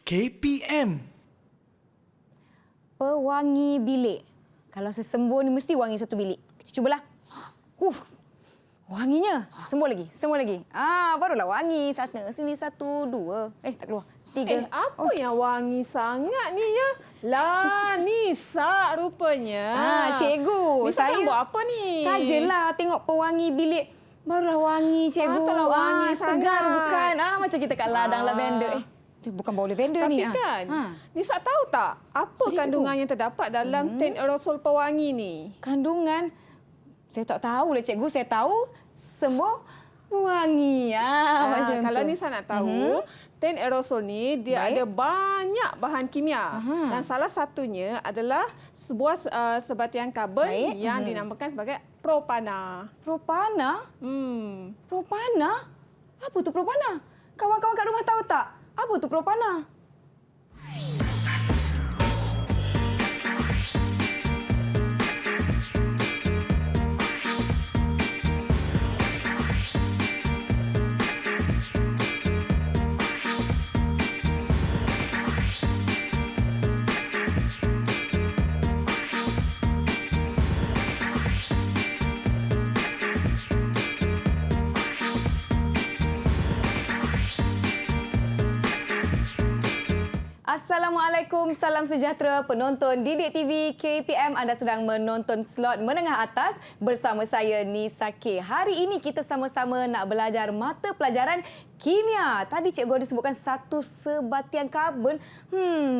KPM. Pewangi bilik. Kalau sesembur ni mesti wangi satu bilik. Kita cubalah. Wanginya. Sembur lagi. Barulah wangi. Sini satu, dua. Tak keluar. Tiga. Apa yang wangi sangat ni ya? Lah, Nisa rupanya. Cikgu. Nisa kan buat apa ni? Sajalah tengok pewangi bilik. Barulah wangi, cikgu. Mantaplah wangi segar sangat. bukan? Macam kita kat ladang lavender. Bukan bau lavender Tapi ni. kan, Nisa tahu tak apa kandungan yang terdapat dalam tin aerosol pewangi ni? Kandungan? Saya tak tahu lah, cikgu. Saya tahu sembur wangi. Macam Kalau tu. Nisa nak tahu, tin aerosol ni dia ada banyak bahan kimia. Dan salah satunya adalah sebuah sebatian karbon yang dinamakan sebagai propana. Propana? Hmm. Propana? Apa tu propana? Kawan-kawan kat rumah tahu tak? Apa tu propana? Assalamualaikum, salam sejahtera penonton Didik TV KPM. Anda sedang menonton slot menengah atas bersama saya Nisa K. Hari ini kita sama-sama nak belajar mata pelajaran kimia. Tadi cikgu ada sebutkan satu sebatian karbon.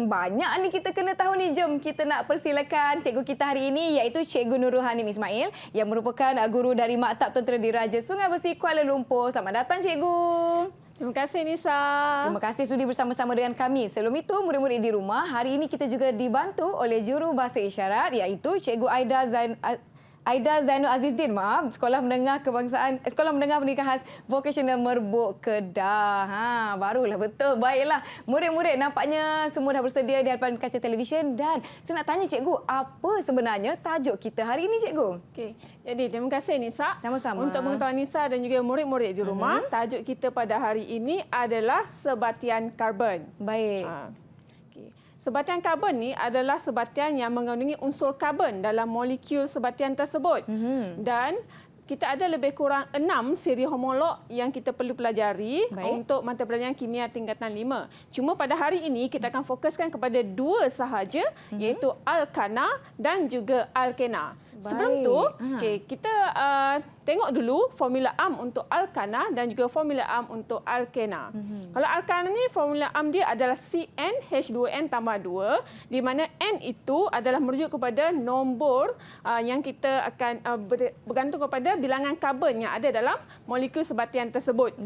Banyak ni kita kena tahu ni. Jom kita nak persilakan cikgu kita hari ini iaitu Cikgu Nurul Hanim Ismail yang merupakan guru dari Maktab Tentera Diraja Sungai Besi Kuala Lumpur. Selamat datang cikgu. Terima kasih Nisa. Terima kasih sudi bersama-sama dengan kami. Sebelum itu, murid-murid di rumah, hari ini kita juga dibantu oleh juru bahasa isyarat iaitu Cikgu Aida Zainul Azizdin, Sekolah Menengah Pendidikan Khas Vocational Merbuk Kedah. Barulah betul. Baiklah. Murid-murid nampaknya semua dah bersedia di hadapan kaca televisyen dan saya nak tanya cikgu, apa sebenarnya tajuk kita hari ini cikgu? Okey. Jadi terima kasih Nisa. Sama-sama. Untuk pengetahuan Nisa dan juga murid-murid di rumah, tajuk kita pada hari ini adalah sebatian karbon. Baik. Sebatian karbon ni adalah sebatian yang mengandungi unsur karbon dalam molekul sebatian tersebut. Dan kita ada lebih kurang 6 siri homolog yang kita perlu pelajari untuk mata pelajaran kimia tingkatan 5. Cuma pada hari ini kita akan fokuskan kepada 2 sahaja iaitu alkana dan juga alkena. Sebelum tu, kita tengok dulu formula am untuk alkana dan juga formula am untuk alkena. Kalau alkana ni formula am dia adalah CnH2n tambah 2 di mana N itu adalah merujuk kepada nombor yang kita akan bergantung kepada bilangan karbon yang ada dalam molekul sebatian tersebut.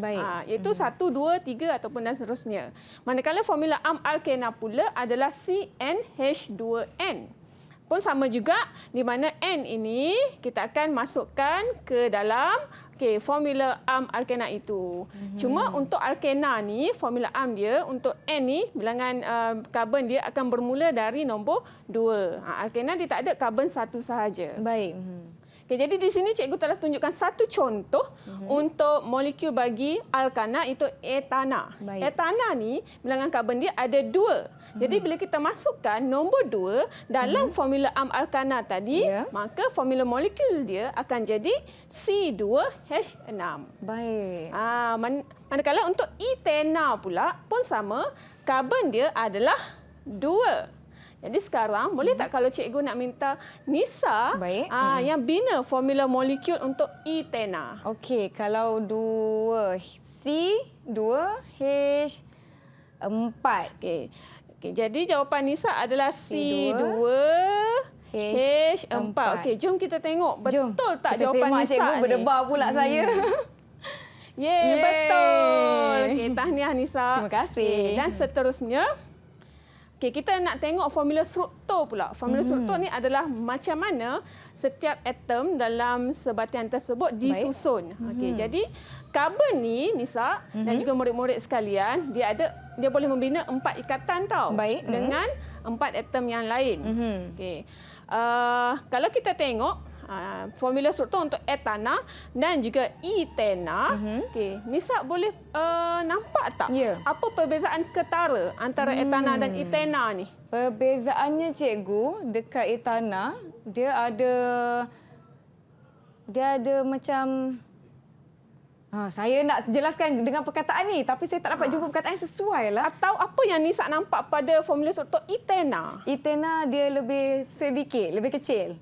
Iaitu 1, 2, 3 ataupun dan seterusnya. Manakala formula am alkena pula adalah CnH2n. Pun sama juga di mana N ini kita akan masukkan ke dalam formula am alkena itu. Cuma untuk alkena ni formula am dia untuk N ni bilangan karbon dia akan bermula dari nombor 2. Alkena dia tak ada karbon satu sahaja. Baik. Jadi di sini cikgu telah tunjukkan satu contoh untuk molekul bagi alkana itu etana. Etana ni bilangan karbon dia ada 2. Jadi bila kita masukkan nombor 2 dalam formula am alkana tadi, maka formula molekul dia akan jadi C2H6. Baik. Manakala untuk etana pula pun sama, karbon dia adalah 2. Jadi sekarang boleh tak kalau cikgu nak minta Nisa yang bina formula molekul untuk etana? Okey, kalau 2C2H4. Jadi jawapan Nisa adalah C2H4. Okey, jom kita tengok betul tak kita jawapan Nisa cikgu ni. berdebar pula saya. Betul. Tahniah Nisa. Terima kasih. Dan seterusnya kita nak tengok formula struktur pula. Formula struktur ni adalah macam mana setiap atom dalam sebatian tersebut disusun. Jadi karbon ni Nisa dan juga murid-murid sekalian, dia boleh membina 4 ikatan dengan 4 atom yang lain. Kalau kita tengok formula struktur untuk etana dan juga etena. Okey, Nisa boleh nampak tak apa perbezaan ketara antara etana dan etena ni? Perbezaannya cikgu, dekat etana dia ada macam saya nak jelaskan dengan perkataan ni tapi saya tak dapat jumpa perkataan yang sesuai lah. Atau apa yang Nisa nampak pada formula struktur etena? Etena dia lebih sedikit, lebih kecil.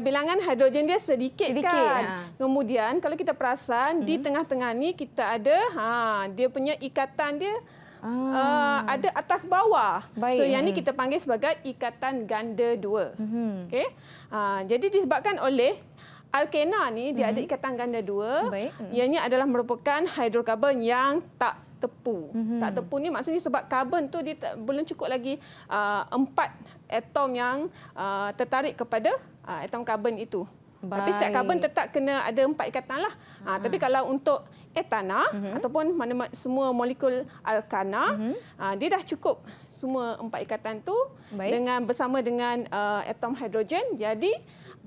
Bilangan hidrogen dia sedikit kan. Kemudian kalau kita perasan di tengah-tengah ni kita ada dia punya ikatan dia ada atas bawah. Baik. So yang ni kita panggil sebagai ikatan ganda dua. Okey. Jadi disebabkan oleh alkena ni dia ada ikatan ganda dua. Ianya adalah merupakan hidrokarbon yang tak tepu. Tak tepu ni maksudnya sebab karbon tu dia belum cukup lagi 4 atom yang tertarik kepada atom karbon itu. Tapi setiap karbon tetap kena ada 4 ikatan lah. Tapi kalau untuk etana ataupun semua molekul alkana, dia dah cukup semua 4 ikatan tu dengan bersama dengan atom hidrogen. Jadi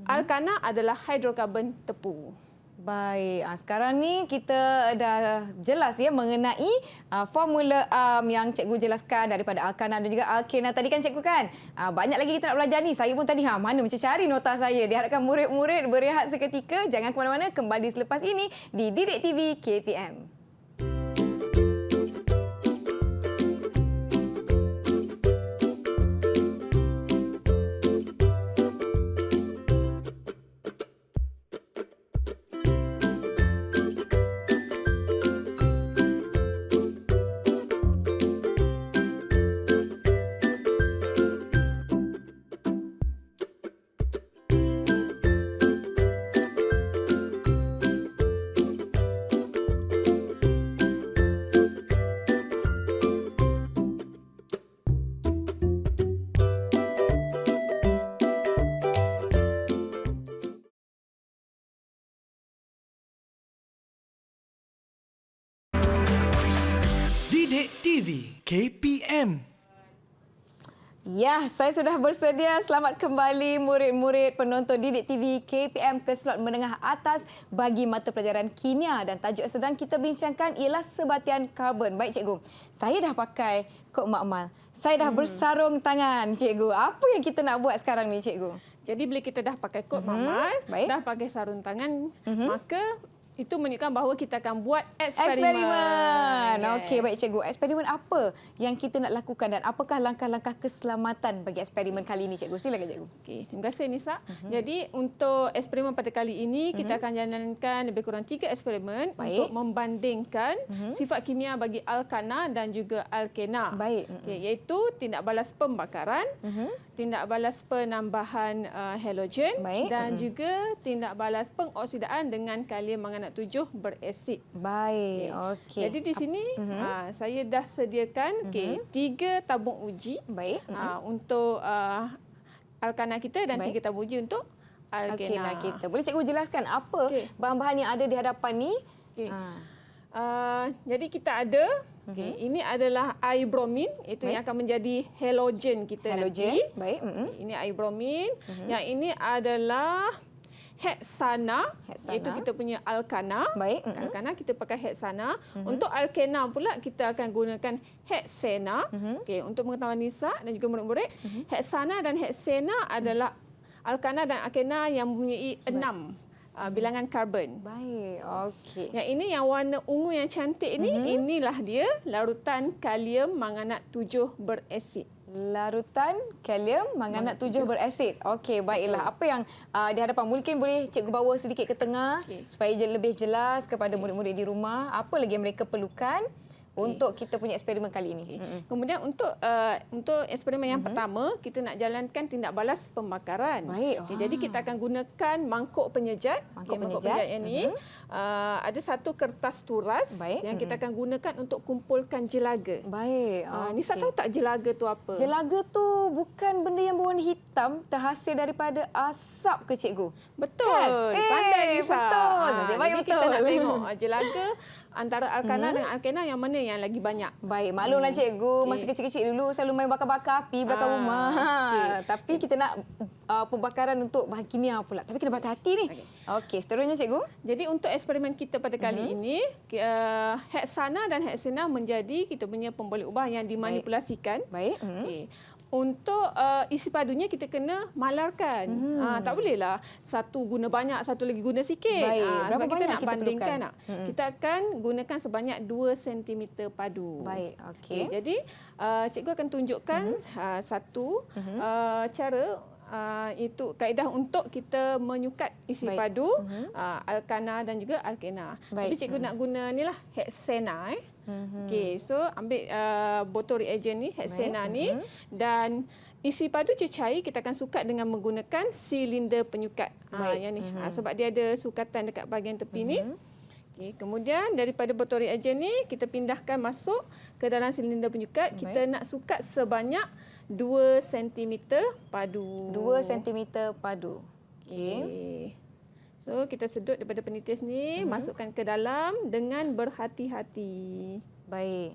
alkana adalah hidrokarbon tepu. Baik, sekarang ni kita dah jelas ya mengenai formula yang cikgu jelaskan daripada alkana dan juga alkena tadi kan cikgu kan. Banyak lagi kita nak belajar ni. Saya pun tadi mana macam cari nota saya. Diharapkan murid-murid berehat seketika. Jangan ke mana-mana, kembali selepas ini di Didik TV KPM. Didik TV KPM. Ya, saya sudah bersedia. Selamat kembali murid-murid penonton Didik TV KPM ke slot menengah atas bagi mata pelajaran kimia, dan tajuk yang sedang kita bincangkan ialah sebatian karbon. Baik cikgu, saya dah pakai kod makmal. Saya dah bersarung tangan cikgu. Apa yang kita nak buat sekarang ni cikgu? Jadi bila kita dah pakai kod makmal, dah pakai sarung tangan, maka itu menunjukkan bahawa kita akan buat eksperimen. Okey, baik cikgu. Eksperimen apa yang kita nak lakukan dan apakah langkah-langkah keselamatan bagi eksperimen kali ini cikgu? Silakan cikgu. Okey, terima kasih Nisa. Jadi untuk eksperimen pada kali ini kita akan jalankan lebih kurang 3 eksperimen untuk membandingkan sifat kimia bagi alkana dan juga alkena. Baik. Okey, iaitu tindak balas pembakaran, tindak balas penambahan halogen dan juga tindak balas pengoksidaan dengan kalium manganat 7 berasid. Baik, okey. Jadi di sini saya dah sediakan 3 tabung uji untuk alkana kita dan 3 tabung uji untuk alkena kita. Boleh cikgu jelaskan apa bahan-bahan yang ada di hadapan ni? Jadi kita ada ini adalah air bromin, itu yang akan menjadi halogen kita nanti. Baik. Ini air bromin. Yang ini adalah heksana, iaitu kita punya alkana. Baik. Alkana kita pakai heksana. Untuk alkena pula kita akan gunakan heksena. Okey, untuk pengetahuan Nisa dan juga murid-murid, heksana dan heksena adalah alkana dan alkena yang mempunyai 6 bilangan karbon. Baik, okey. Yang ini yang warna ungu yang cantik ini, inilah dia larutan kalium manganat 7 berasid. Larutan kalium manganat 7 berasid. Okey, baiklah. Apa yang di hadapan mungkin boleh cikgu bawa sedikit ke tengah supaya lebih jelas kepada murid-murid di rumah apa lagi yang mereka perlukan untuk kita punya eksperimen kali ini. Kemudian untuk eksperimen yang pertama, kita nak jalankan tindak balas pembakaran. Baik. Jadi kita akan gunakan mangkuk penyejat. Mangkuk penyejat ini ada satu kertas turas yang kita akan gunakan untuk kumpulkan jelaga. Baik. Nisa tahu tak jelaga tu apa? Jelaga tu bukan benda yang berwarna hitam terhasil daripada asap ke cikgu? Betul. Pandai Nisa. Betul. Jadi kita nak tengok jelaga antara alkana dengan alkena yang mana yang lagi banyak. Baik, maklumlah cikgu, masa kecil-kecil dulu selalu main bakar-bakar api belakang rumah. Tapi kita nak pembakaran untuk bahan kimia pula. Tapi kena berhati-hati ni. Okey, seterusnya cikgu. Jadi untuk eksperimen kita pada kali ini, heksana dan heksana menjadi kita punya pemboleh ubah yang dimanipulasikan. Baik. Okey. Untuk isi padunya kita kena malarkan. Tak bolehlah satu guna banyak, satu lagi guna sikit. Baik. Sebab kita nak kita bandingkan. Kita akan gunakan sebanyak 2 cm padu. Baik, okey. Jadi cikgu akan tunjukkan satu cara itu kaedah untuk kita menyukat isi padu alkana dan juga alkena. Tapi cikgu nak guna ni lah heksana. Okey, so ambil botol reagen ni, heksana ni dan isi padu cecair kita akan sukat dengan menggunakan silinder penyukat. Yang ni. Sebab dia ada sukatan dekat bahagian tepi ni. Okay, kemudian daripada botol reagen ni kita pindahkan masuk ke dalam silinder penyukat. Kita nak sukat sebanyak 2 cm padu. 2 cm padu. Okey. So kita sedut daripada penitis ni, masukkan ke dalam dengan berhati-hati. Baik.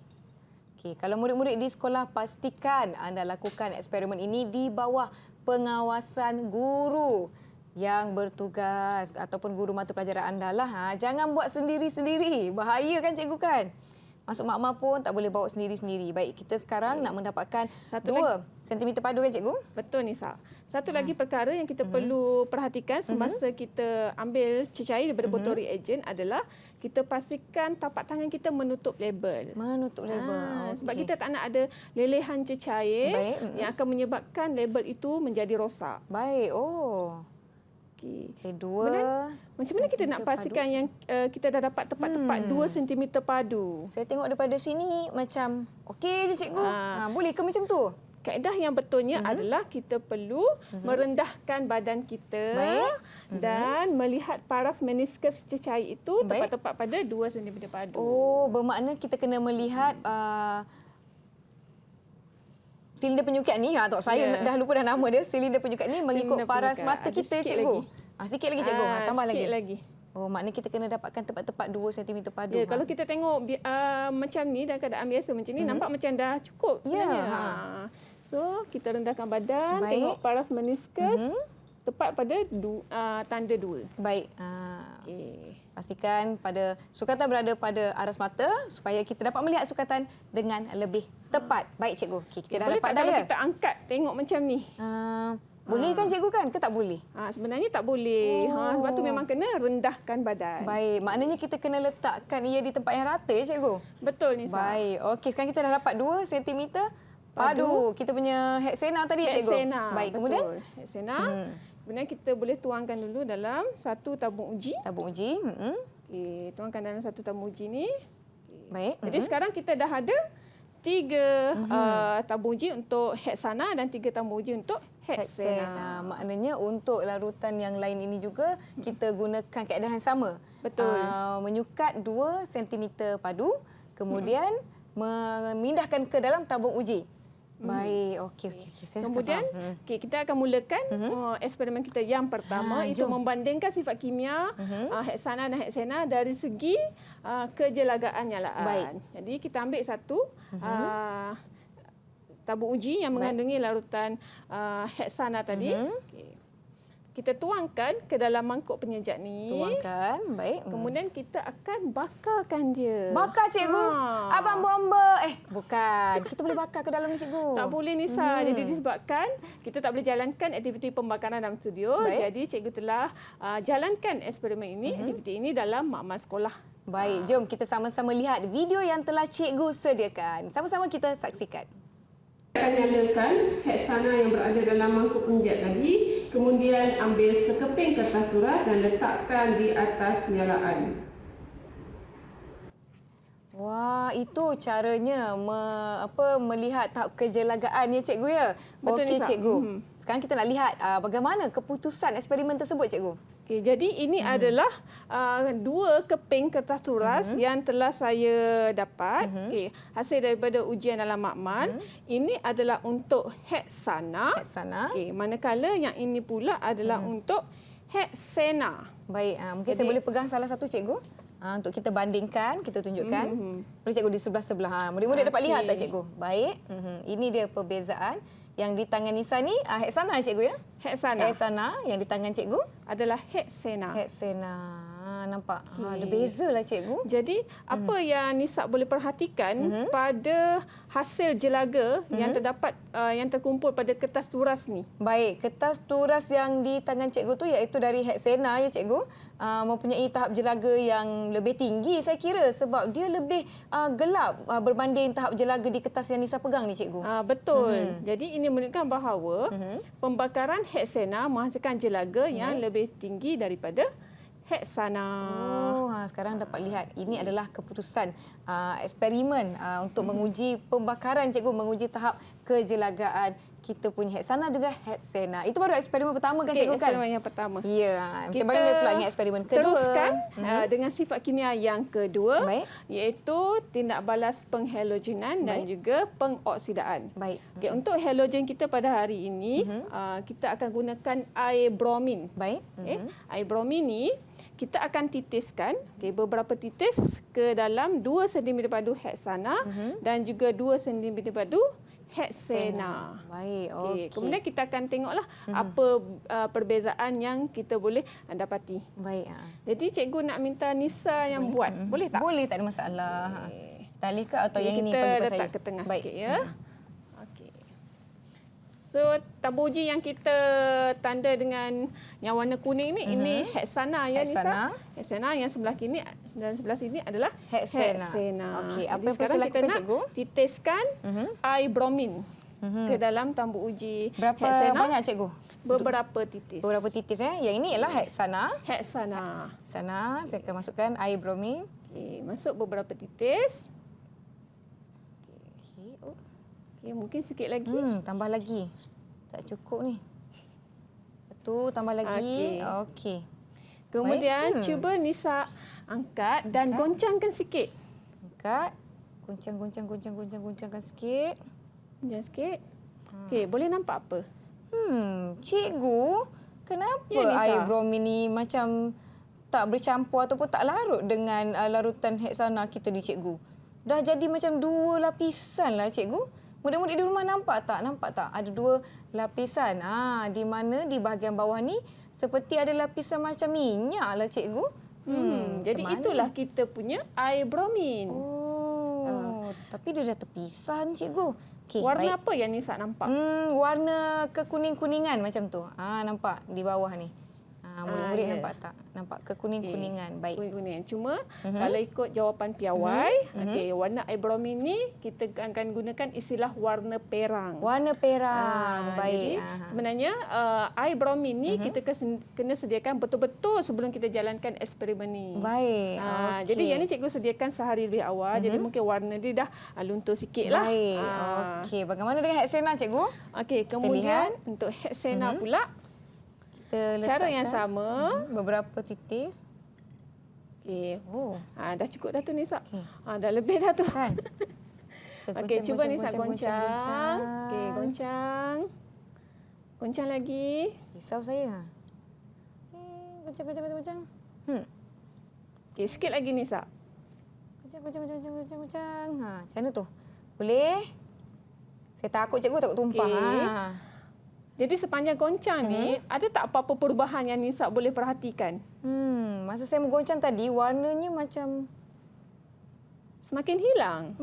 Okey, kalau murid-murid di sekolah pastikan anda lakukan eksperimen ini di bawah pengawasan guru yang bertugas ataupun guru mata pelajaran anda lah. Jangan buat sendiri-sendiri. Bahaya kan cikgu kan? Masuk makmal pun tak boleh bawa sendiri-sendiri. Baik, kita sekarang nak mendapatkan 2 cm padu kan cikgu? Betul Nisa. Satu lagi perkara yang kita perlu perhatikan semasa kita ambil cecair daripada botol reagen adalah kita pastikan tapak tangan kita menutup label. Menutup label. Sebab kita tak nak ada lelehan cecair yang akan menyebabkan label itu menjadi rosak. Baik. Okey. Okey, 2. Macam mana kita nak pastikan yang kita dah dapat tepat-tepat 2 cm padu? Saya tengok daripada sini macam okey je cikgu. Boleh ke macam tu? Kaedah yang betulnya adalah kita perlu merendahkan badan kita dan melihat paras meniskus cecair itu tepat-tepat pada 2 cm padu. Oh, bermakna kita kena melihat silinder penyukat ni. Saya dah lupa dah nama dia. Silinder penyukat ni mengikut paras mata kita cikgu. Sikit lagi cikgu. Tambah lagi. Oh, maknanya kita kena dapatkan tepat-tepat 2 cm padu. Ya, kalau kita tengok macam ni dalam keadaan biasa macam ni nampak macam dah cukup sebenarnya. So, kita rendahkan badan, tengok paras meniskus tepat pada tanda 2. Baik. Okey. Pastikan pada sukatan berada pada aras mata supaya kita dapat melihat sukatan dengan lebih tepat. Baik cikgu. Okey, kita dah boleh dapat tak dah kalau ya. kita angkat tengok macam ni? Boleh kan cikgu kan ke tak boleh? Sebenarnya tak boleh. Sebab tu memang kena rendahkan badan. Baik, maknanya kita kena letakkan ia di tempat yang rata ya cikgu? Betul Nisa. Baik, okey sekarang kita dah dapat 2 cm padu. Kita punya heksana tadi ya cikgu? Heksana. Baik, kemudian? Heksana. Kemudian kita boleh tuangkan dulu dalam satu tabung uji. Tabung uji. Okey, tuangkan dalam satu tabung uji ni. Baik. Jadi sekarang kita dah ada 3 tabung uji untuk heksana dan 3 tabung uji untuk heksana. Maknanya untuk larutan yang lain ini juga kita gunakan kaedah yang sama. Betul. Menyukat 2 cm padu, kemudian memindahkan ke dalam tabung uji. Baik, okey. Saya kemudian kita akan mulakan eksperimen kita yang pertama itu membandingkan sifat kimia heksana dan heksana dari segi kejelagaan nyalaan. Baik. Jadi kita ambil satu tabung uji yang mengandungi larutan heksana tadi. Kita tuangkan ke dalam mangkuk penyejak ni. Tuangkan, baik. Kemudian kita akan bakarkan dia. Bakar cikgu? Abang bomba. Bukan. Kita boleh bakar ke dalam ni cikgu? Tak boleh Nisa. Jadi disebabkan kita tak boleh jalankan aktiviti pembakaran dalam studio. Baik. Jadi cikgu telah jalankan eksperimen ini, aktiviti ini dalam makmal sekolah. Baik, jom kita sama-sama lihat video yang telah cikgu sediakan. Sama-sama kita saksikan. Akan nyalakan heksana yang berada dalam mangkuk penyejak tadi, kemudian ambil sekeping kertas surat dan letakkan di atas penyalaan. Wah, itu caranya melihat tahap kejelagaan ya cikgu ya. Betul, okey Nisa. cikgu. Sekarang kita nak lihat bagaimana keputusan eksperimen tersebut cikgu. Okey, jadi ini adalah 2 keping kertas surat yang telah saya dapat. Okey, hasil daripada ujian dalam makmal. Ini adalah untuk heksana. Okey, manakala yang ini pula adalah untuk heksana. Baik, mungkin saya boleh pegang salah satu cikgu. Untuk kita bandingkan, kita tunjukkan. Boleh cikgu di sebelah-sebelah. Murid-murid dapat lihat tak cikgu? Baik. Ini dia perbezaan. Yang di tangan Nisa ni Heksana cikgu ya? Heksana. Heksana. Yang di tangan cikgu? Adalah Heksena. Heksana. Nampak? Ada beza lah cikgu. Jadi apa yang Nisa boleh perhatikan pada hasil jelaga yang terdapat yang terkumpul pada kertas turas ni? Baik, kertas turas yang di tangan cikgu tu iaitu dari Heksana ya cikgu. Mempunyai tahap jelaga yang lebih tinggi saya kira sebab dia lebih gelap berbanding tahap jelaga di kertas yang Nisa pegang ni cikgu. Betul. Jadi ini menunjukkan bahawa pembakaran Heksana menghasilkan jelaga yang lebih tinggi daripada Heksana. Sekarang dapat lihat ini adalah keputusan eksperimen untuk menguji pembakaran cikgu, menguji tahap kejelagaan kita punya Heksana juga Heksana. Itu baru eksperimen pertama kan cikgu kan? Eksperimen yang pertama. Ya. Macam mana pula dengan eksperimen kedua? Teruskan dengan sifat kimia yang kedua. Baik. Iaitu tindak balas penghalogenan dan juga pengoksidaan. Baik. Okay, untuk halogen kita pada hari ini, kita akan gunakan air bromin. Baik. Air bromin ni kita akan titiskan beberapa titis ke dalam 2 cm padu Heksana dan juga 2 cm padu Heksana. Baik, okey. Kemudian kita akan tengoklah apa perbezaan yang kita boleh dapati. Baik. Jadi cikgu nak minta Nisa yang buat. Boleh tak? Boleh, tak ada masalah. Tali ke atau yang ini kita bagi letak saya? ke tengah Baik. sikit ya. Okey. So tabur uji yang kita tanda dengan yang warna kuning ni ini Heksana ya Heksana. Nisa. Heksana yang sebelah kini dan sebelah sini adalah Heksana. Okey, apa Jadi yang sekarang perlu kita lakukan, nak cikgu? titiskan air bromin ke dalam tambur uji Berapa Heksana. banyak cikgu? Beberapa titis. Beberapa titis Yang ini ialah Heksana. Heksana. Sana saya akan masukkan air bromin. Okey, masuk beberapa titis. Okey. Okey, mungkin sikit lagi. Tambah lagi. Tak cukup ni. Satu tambah lagi. Okey. Kemudian cuba Nisa angkat dan goncangkan sikit. Angkat. Goncangkan sikit. Goncang sikit. Okey, boleh nampak apa? Cikgu, kenapa Ya, Nisa. air bromin ni macam tak bercampur ataupun tak larut dengan larutan Heksana kita ni cikgu? Dah jadi macam 2 lapisan lah cikgu. Murid-murid di rumah nampak tak? Ada 2 lapisan. Di mana di bahagian bawah ni seperti ada lapisan macam minyak lah cikgu. Jadi itulah kita punya air bromin. Tapi dia dah terpisah ni cikgu. Okay, Warna baik. apa yang Nisa nampak? Warna kekuning-kuningan macam tu. Nampak di bawah ni. Murid-murid ya. nampak tak? Nampak kekuning-kuningan. Baik. Kuning-kuning. Cuma kalau ikut jawapan piawai, warna air bromin ni kita akan gunakan istilah warna perang. Warna perang. Jadi Baik. sebenarnya air bromin ni kita kena sediakan betul-betul sebelum kita jalankan eksperimen ni. Baik. Jadi yang ni cikgu sediakan sehari lebih awal. Jadi mungkin warna dia dah luntur sikit lah. Baik. Okey. Bagaimana dengan Heksana cikgu? Okey, kemudian untuk Heksana pula Kita cara yang letakkan sama. beberapa titis. Okey. Oh. Dah cukup dah tu Nisa. Okey. Dah lebih dah tu. Kan? Okey, cuba Nisa goncang. Okey, goncang. Goncang lagi. Risau saya. Goncang. Okey, sikit lagi Nisa. Goncang. Macam mana tu? Boleh? Saya takut cikgu, takut tumpah. Okey. Jadi sepanjang goncang ni, ada tak apa-apa perubahan yang Nisa boleh perhatikan? Masa saya menggoncang tadi, warnanya macam Semakin hilang.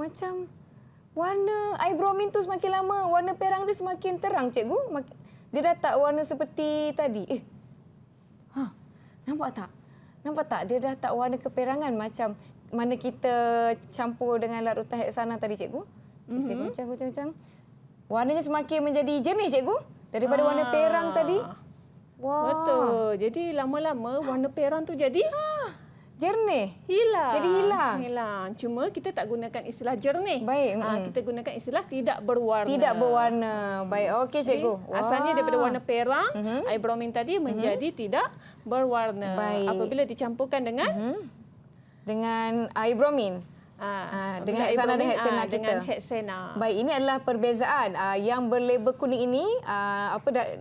warna air bromin tu semakin lama, warna perang dia semakin terang, cikgu. Dia dah tak warna seperti tadi. Nampak tak? Dia dah tak warna keperangan macam mana kita campur dengan larutan Heksana tadi, cikgu. Saya goncang. Warnanya semakin menjadi jernih, cikgu. Daripada warna perang tadi. Wah. Betul. Jadi lama-lama warna perang tu jadi jernih. hilang. Jadi hilang. Cuma kita tak gunakan istilah jernih. Baik. Kita gunakan istilah tidak berwarna. Tidak berwarna. Baik. Okey, cikgu. Jadi, asalnya daripada warna perang, air bromin tadi menjadi tidak berwarna. Baik. Apabila dicampurkan dengan dengan air bromin. Dengan Heksana dan Heksana kita. Dengan Heksana. Baik, ini adalah perbezaan yang berlabel kuning ini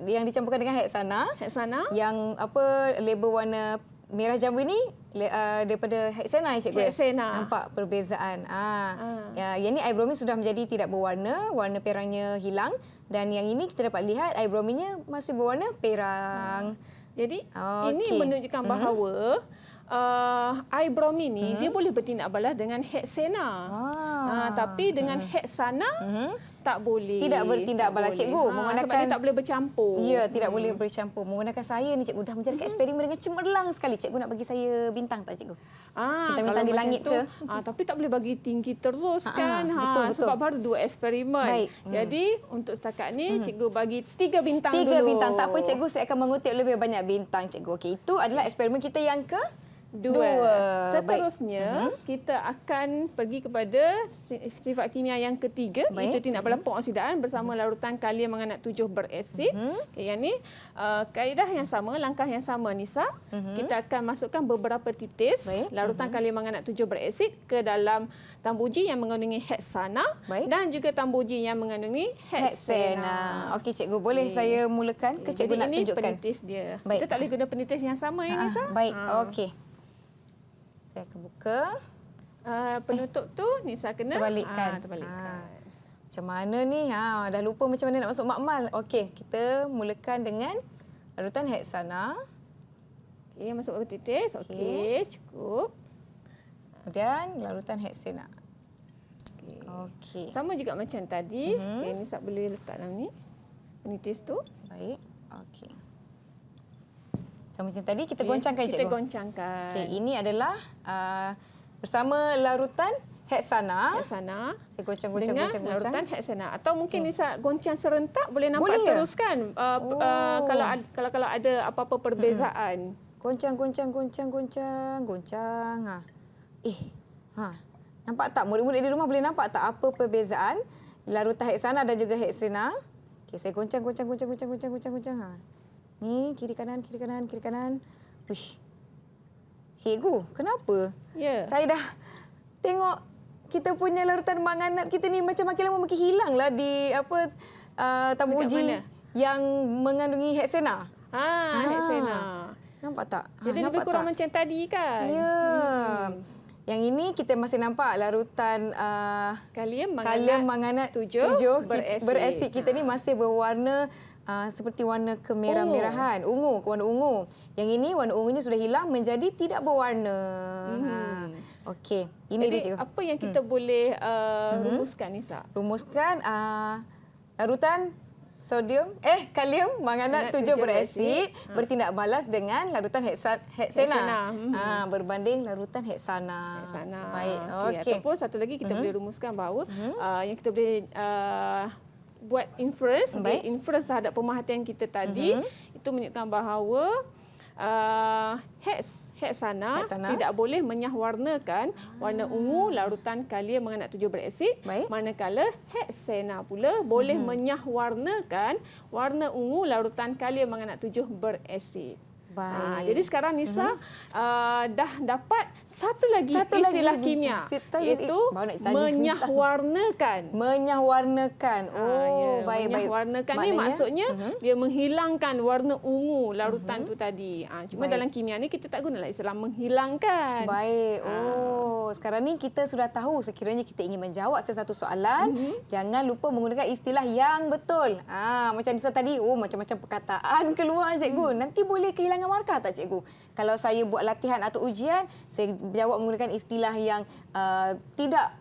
yang dicampurkan dengan Heksana. Heksana. Yang label warna merah jambu ini daripada heksana ya cikgu. Heksana. Nampak perbezaan. Ya, yang ni air bromine sudah menjadi tidak berwarna, warna perangnya hilang, dan yang ini kita dapat lihat air bromine masih berwarna perang. Jadi ini menunjukkan bahawa air bromine ni dia boleh bertindak balas dengan heksana. Tapi dengan heksana tak boleh. Tidak bertindak balas cikgu. Sebab dia tak boleh bercampur. Ya, tidak boleh bercampur. Menggunakan saya ni cikgu dah menjalankan eksperimen dengan cemerlang sekali. Cikgu nak bagi saya bintang tak cikgu? Bintang-bintang di langit tu, ke? Tapi tak boleh bagi tinggi terus kan. Betul. Sebab baru 2 eksperimen. Baik. Jadi untuk setakat ni cikgu bagi 3 bintang dulu. 3 bintang. Tak apa cikgu, saya akan mengutip lebih banyak bintang cikgu. Okey, itu adalah eksperimen kita yang ke 2. Seterusnya, kita akan pergi kepada sifat kimia yang ketiga, iaitu tindak balas pengoksidaan bersama larutan kalium manganat 7 berasid. Yang ni kaedah yang sama, langkah yang sama Nisa. Kita akan masukkan beberapa titis larutan kalium manganat 7 berasid ke dalam tambuji yang mengandungi heksana dan juga tambuji yang mengandungi heksana. Okey cikgu, boleh saya mulakan ke cikgu nak tunjukkan? Jadi ini penitis dia. Kita tak boleh guna penitis yang sama ya Nisa. Baik, okey. Saya akan buka. Penutup tu Nisa kena terbalikkan. Macam mana ni? Dah lupa macam mana nak masuk makmal. Okey, kita mulakan dengan larutan heksana. Okey, masuk ke titis. Okey, cukup. Kemudian larutan heksana. Okey. Sama juga macam tadi. Okey, Nisa boleh letak dalam ni. Penitis tu. Baik. Okey. Sama macam tadi kita goncangkan cikgu. Kita goncangkan. Okey, ini adalah bersama larutan heksana. Saya goncang. Larutan heksana. Atau mungkin Nisa goncang serentak boleh nampak terus kan. Kalau ada apa-apa perbezaan. Goncang. Nampak tak? Murid-murid di rumah boleh nampak tak apa perbezaan larutan heksana dan juga heksana? Okey, saya goncang. Ni kiri kanan. Uish. Cikgu, kenapa? Saya dah tengok kita punya larutan manganat kita ni macam makin lama makin hilanglah di tambuji yang mengandungi heksana. Heksana. Nampak tak? Jadi lebih kurang macam tadi kan? Ya. Yang ini kita masih nampak larutan kalium manganat 7 berasid kita ni masih berwarna seperti warna kemerah-merahan, warna ungu. Yang ini warna ungunya sudah hilang menjadi tidak berwarna. Okey, ini jadi, dia cikgu. apa yang kita boleh rumuskan Nisa? Rumuskan larutan kalium manganat 7 berasid bertindak balas dengan larutan heksana. Berbanding larutan heksana. Baik, okey. Ataupun satu lagi kita boleh rumuskan bahawa yang kita boleh buat inference terhadap pemerhatian kita tadi, itu menunjukkan bahawa heksana tidak boleh menyahwarnakan warna ungu larutan kalium manganat 7 berasid, manakala heksana pula boleh menyahwarnakan warna ungu larutan kalium manganat 7 berasid. Jadi sekarang Nisa dah dapat satu lagi istilah kimia, iaitu menyahwarnakan. Menyahwarnakan ni maksudnya dia menghilangkan warna ungu larutan tu tadi. Cuma dalam kimia ni kita tak gunalah istilah menghilangkan. Baik. Sekarang ni kita sudah tahu sekiranya kita ingin menjawab sesuatu soalan, jangan lupa menggunakan istilah yang betul. Macam Nisa tadi, macam-macam perkataan keluar cikgu. Nanti boleh kehilangan markah tak cikgu? Kalau saya buat latihan atau ujian, saya jawab menggunakan istilah yang tidak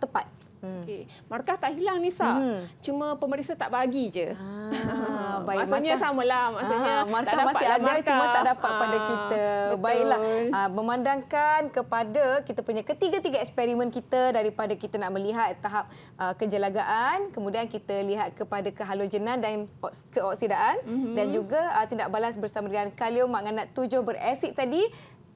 tepat. Okey, markah tak hilang Nisa. Cuma pemeriksa tak bagi je. Baik, maksudnya samalah, maksudnya markah tak dapat masih ada markah. cuma tak dapat pada kita. Betul. Baiklah, memandangkan kepada kita punya ketiga-tiga eksperimen kita, daripada kita nak melihat tahap kejelagaan, kemudian kita lihat kepada kehalogenan dan keoksidaan, dan juga tindak balas bersama dengan kalium manganat 7 berasid tadi.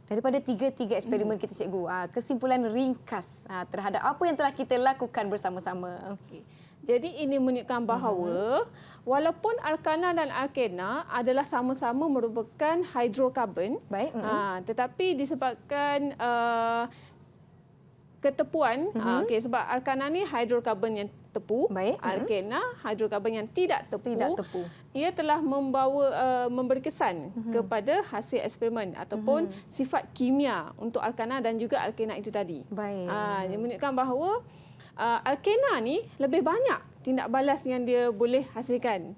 Daripada tiga-tiga eksperimen kita cikgu, kesimpulan ringkas terhadap apa yang telah kita lakukan bersama-sama. Okay. Jadi ini menunjukkan bahawa walaupun alkana dan alkena adalah sama-sama merupakan hidrokarbon, tetapi disebabkan ketepuan, sebab alkana ni hidrokarbon yang tepu, Baik. alkena, hidrokarbon yang tidak tepu, ia telah memberi kesan kepada hasil eksperimen ataupun sifat kimia untuk alkana dan juga alkena itu tadi. Baik. Dia menunjukkan bahawa alkena ni lebih banyak tindak balas yang dia boleh hasilkan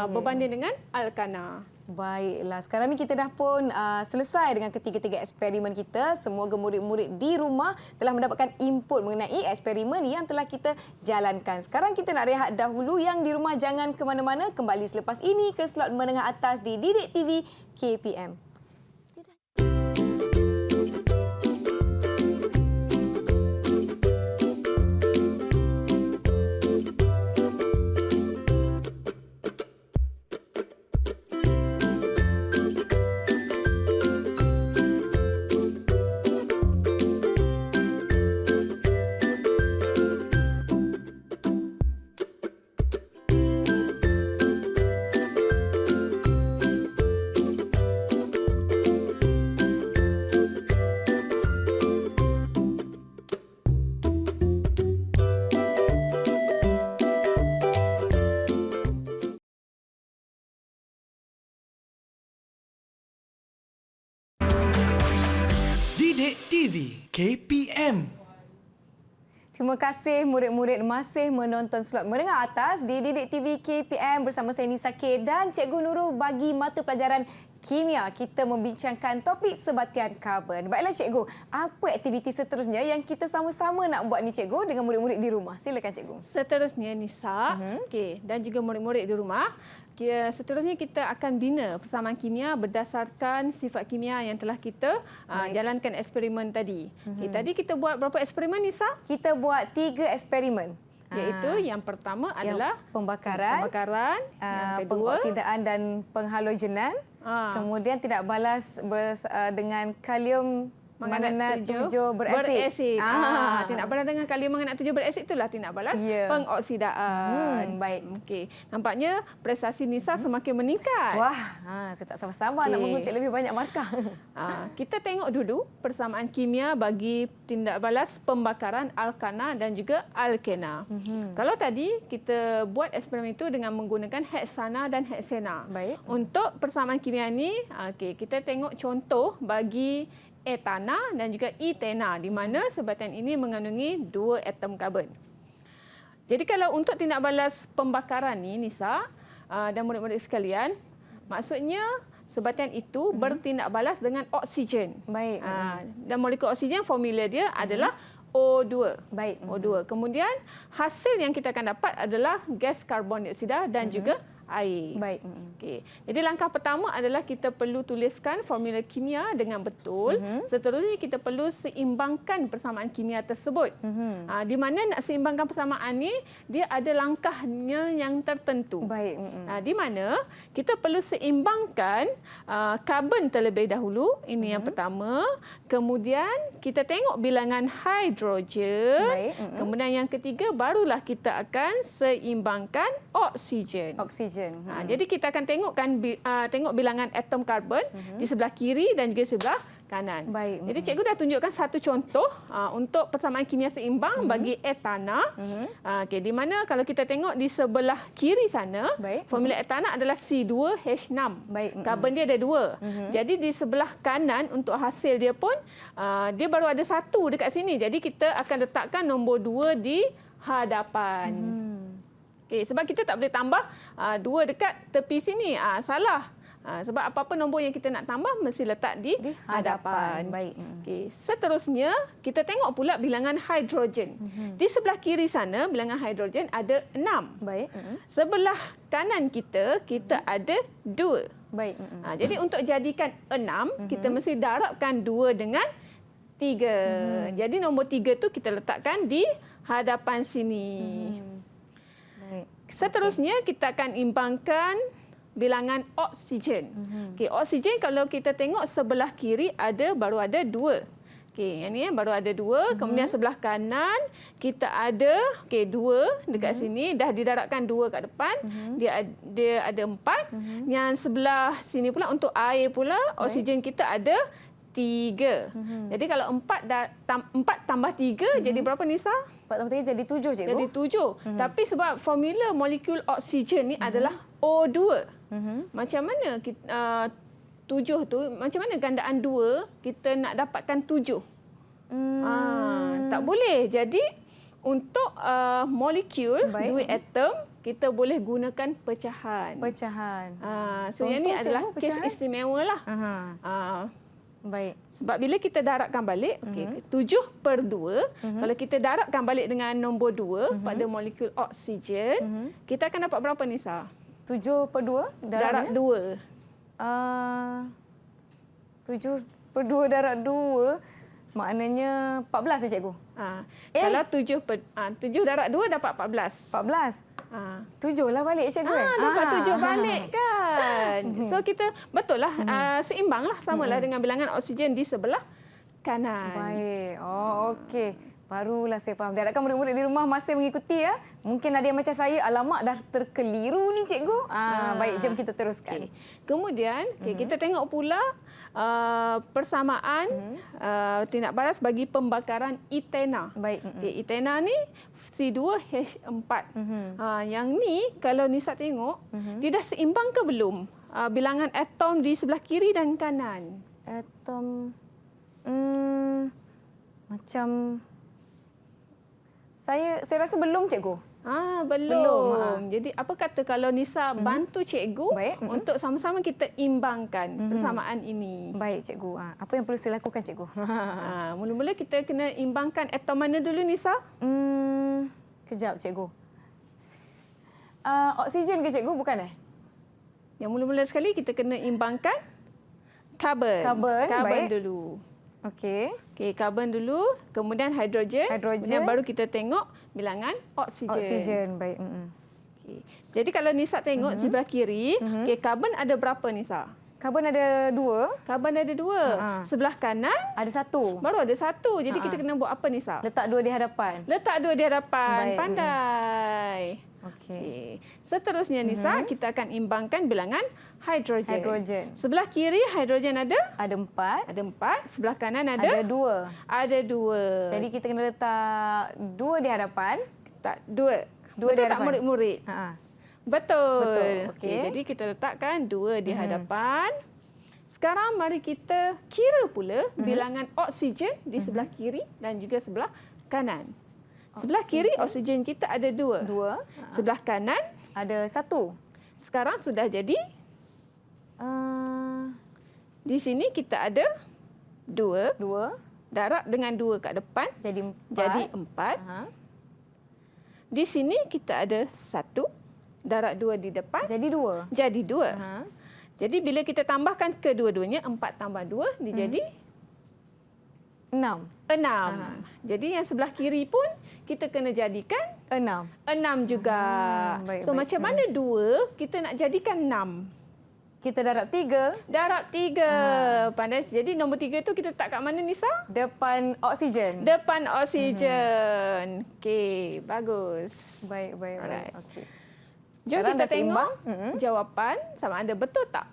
berbanding dengan alkana. Baiklah, sekarang ni kita dah pun selesai dengan ketiga-tiga eksperimen kita. Semoga murid-murid di rumah telah mendapatkan input mengenai eksperimen yang telah kita jalankan. Sekarang kita nak rehat dahulu. Yang di rumah jangan ke mana-mana. Kembali selepas ini ke slot menengah atas di Didik TV KPM. Didik TV KPM. Terima kasih murid-murid masih menonton slot menengah atas di Didik TV KPM bersama saya Nisa K dan Cikgu Nurul bagi mata pelajaran kimia. Kita membincangkan topik sebatian karbon. Baiklah Cikgu, apa aktiviti seterusnya yang kita sama-sama nak buat ni Cikgu dengan murid-murid di rumah? Silakan Cikgu. Seterusnya Nisa, dan juga murid-murid di rumah, seterusnya kita akan bina persamaan kimia berdasarkan sifat kimia yang telah kita jalankan eksperimen tadi. Tadi kita buat berapa eksperimen Nisa? Kita buat 3 eksperimen. Iaitu yang pertama adalah pembakaran, yang kedua pengoksidaan dan penghalogenan. Kemudian tidak balas dengan kalium manganat 7 berasid. Tindak balas dengan kalium manganat 7 berasid itulah tindak balas pengoksidaan. Baik. Okey. Nampaknya prestasi Nisa semakin meningkat. Wah, saya tak sabar-sabar nak menguntit lebih banyak markah. Kita tengok dulu persamaan kimia bagi tindak balas pembakaran alkana dan juga alkena. Kalau tadi kita buat eksperimen itu dengan menggunakan heksana dan heksena. Baik. Untuk persamaan kimia ini, kita tengok contoh bagi etana dan juga etena di mana sebatian ini mengandungi 2 atom karbon. Jadi kalau untuk tindak balas pembakaran ni Nisa dan murid-murid sekalian, maksudnya sebatian itu bertindak balas dengan oksigen. Baik. Dan molekul oksigen formula dia adalah O2. Baik. O2. Kemudian hasil yang kita akan dapat adalah gas karbon dioksida dan juga air. Baik. Okey. Jadi langkah pertama adalah kita perlu tuliskan formula kimia dengan betul. Seterusnya kita perlu seimbangkan persamaan kimia tersebut. Di mana nak seimbangkan persamaan ni dia ada langkahnya yang tertentu. Baik. Di mana kita perlu seimbangkan karbon terlebih dahulu. Ini yang pertama. Kemudian kita tengok bilangan hidrogen. Baik. Kemudian yang ketiga barulah kita akan seimbangkan oksigen. Jadi kita akan tengok bilangan atom karbon di sebelah kiri dan juga sebelah kanan. Baik. Jadi cikgu dah tunjukkan satu contoh untuk persamaan kimia seimbang bagi etana. Di mana kalau kita tengok di sebelah kiri sana, formula etana adalah C2H6. Baik. Karbon dia ada 2. Jadi di sebelah kanan untuk hasil dia pun dia baru ada 1 dekat sini. Jadi kita akan letakkan nombor 2 di hadapan. Sebab kita tak boleh tambah 2 dekat tepi sini. Salah. Sebab apa-apa nombor yang kita nak tambah mesti letak di hadapan. Baik. Seterusnya, kita tengok pula bilangan hidrogen. Di sebelah kiri sana, bilangan hidrogen ada 6. Baik. Sebelah kanan kita ada 2. Baik. Jadi untuk jadikan 6, kita mesti darabkan 2 dengan 3. Jadi nombor 3 tu kita letakkan di hadapan sini. Seterusnya kita akan imbangkan bilangan oksigen. Oksigen kalau kita tengok sebelah kiri baru ada 2. Yang ni baru ada 2. Kemudian sebelah kanan kita ada 2 dekat sini dah didarabkan 2 kat depan. Dia ada 4. Yang sebelah sini pula untuk air pula oksigen kita ada 3. Jadi kalau 4 tambah 3 jadi berapa, Nisa? 4 tambah 3 jadi 7, cikgu. Jadi 7. Tapi sebab formula molekul oksigen ni adalah O2. Macam mana kita 7 tu, macam mana gandaan 2 kita nak dapatkan 7? Tak boleh. Jadi untuk molekul, Baik. 2 atom, kita boleh gunakan pecahan. Pecahan. So yang ni Contoh, adalah cikgu, kes pecahan? istimewa lah. Baik. Sebab bila kita darabkan balik, 7/2, kalau kita darabkan balik dengan nombor 2 pada molekul oksigen, kita akan dapat berapa, Nisa? 7/2 Darab 2. 7/2 darab 2 maknanya 14 ya, cikgu? Kalau 7 darab 2 dapat 14. 14. 7 lah balik, cikgu. Dapat 7 balik kan. So kita betul lah, seimbang lah, samalah dengan bilangan oksigen di sebelah kanan. Baik. Oh, okey. Barulah saya faham. Diharapkan murid-murid di rumah masih mengikuti ya. Mungkin ada yang macam saya, alamak dah terkeliru ni, cikgu. Baik, jom kita teruskan. Kemudian kita tengok pula persamaan tindak balas bagi pembakaran etena. Baik. Etena ni C2H4. Yang ni kalau Nisa tengok, dia dah seimbang ke belum? Bilangan atom di sebelah kiri dan kanan. Atom macam saya rasa belum, cikgu. Belum. Jadi apa kata kalau Nisa bantu cikgu Baik. untuk sama-sama kita imbangkan persamaan ini. Baik, cikgu. Apa yang perlu saya lakukan, cikgu? Mula-mula kita kena imbangkan atom mana dulu, Nisa? Kejap, cikgu. Oksigen ke, cikgu? Bukan Yang mula-mula sekali kita kena imbangkan karbon. Karbon, baik. Dulu. Okey. Karbon dulu, kemudian hidrogen. Kemudian baru kita tengok bilangan oksigen. Oksigen, baik. Jadi kalau Nisa tengok sebelah kiri, karbon ada berapa, Nisa? Karbon ada 2. Karbon ada 2. Sebelah kanan Ada 1. baru ada 1. Jadi kita kena buat apa, Nisa? Letak 2 di hadapan. Letak 2 di hadapan. Baik. Pandai. Okey. Seterusnya, Nisa, kita akan imbangkan bilangan hidrogen. Hidrogen. Sebelah kiri hidrogen ada? Ada 4. Ada 4. Sebelah kanan ada? Ada 2. Ada 2. Jadi kita kena letak 2 di hadapan. Tak, 2. Dua Betul di tak, hadapan? murid-murid? Betul. Okey. Jadi kita letakkan 2 di hadapan. Sekarang mari kita kira pula bilangan oksigen di sebelah kiri dan juga sebelah kanan. Sebelah kiri oksigen kita ada 2. 2. Sebelah kanan Ada 1. sekarang sudah jadi. Di sini kita ada 2. 2. Darab dengan 2 kat depan. Jadi 4. Jadi 4. Di sini kita ada 1. Darab 2 di depan. Jadi 2. Jadi 2. Jadi bila kita tambahkan kedua-duanya, 4 tambah 2, dia jadi 6. 6. Jadi yang sebelah kiri pun kita kena jadikan 6. 6 juga. Baik, So baik. macam mana 2 kita nak jadikan 6? Kita darab 3. Darab 3. Pandai. Jadi nombor 3 tu kita letak kat mana, Nisa? Depan oksigen. Depan oksigen. Okey, bagus. Baik. Alright. Okey. Jom Sekarang kita dah tengok seimbang. jawapan sama ada betul tak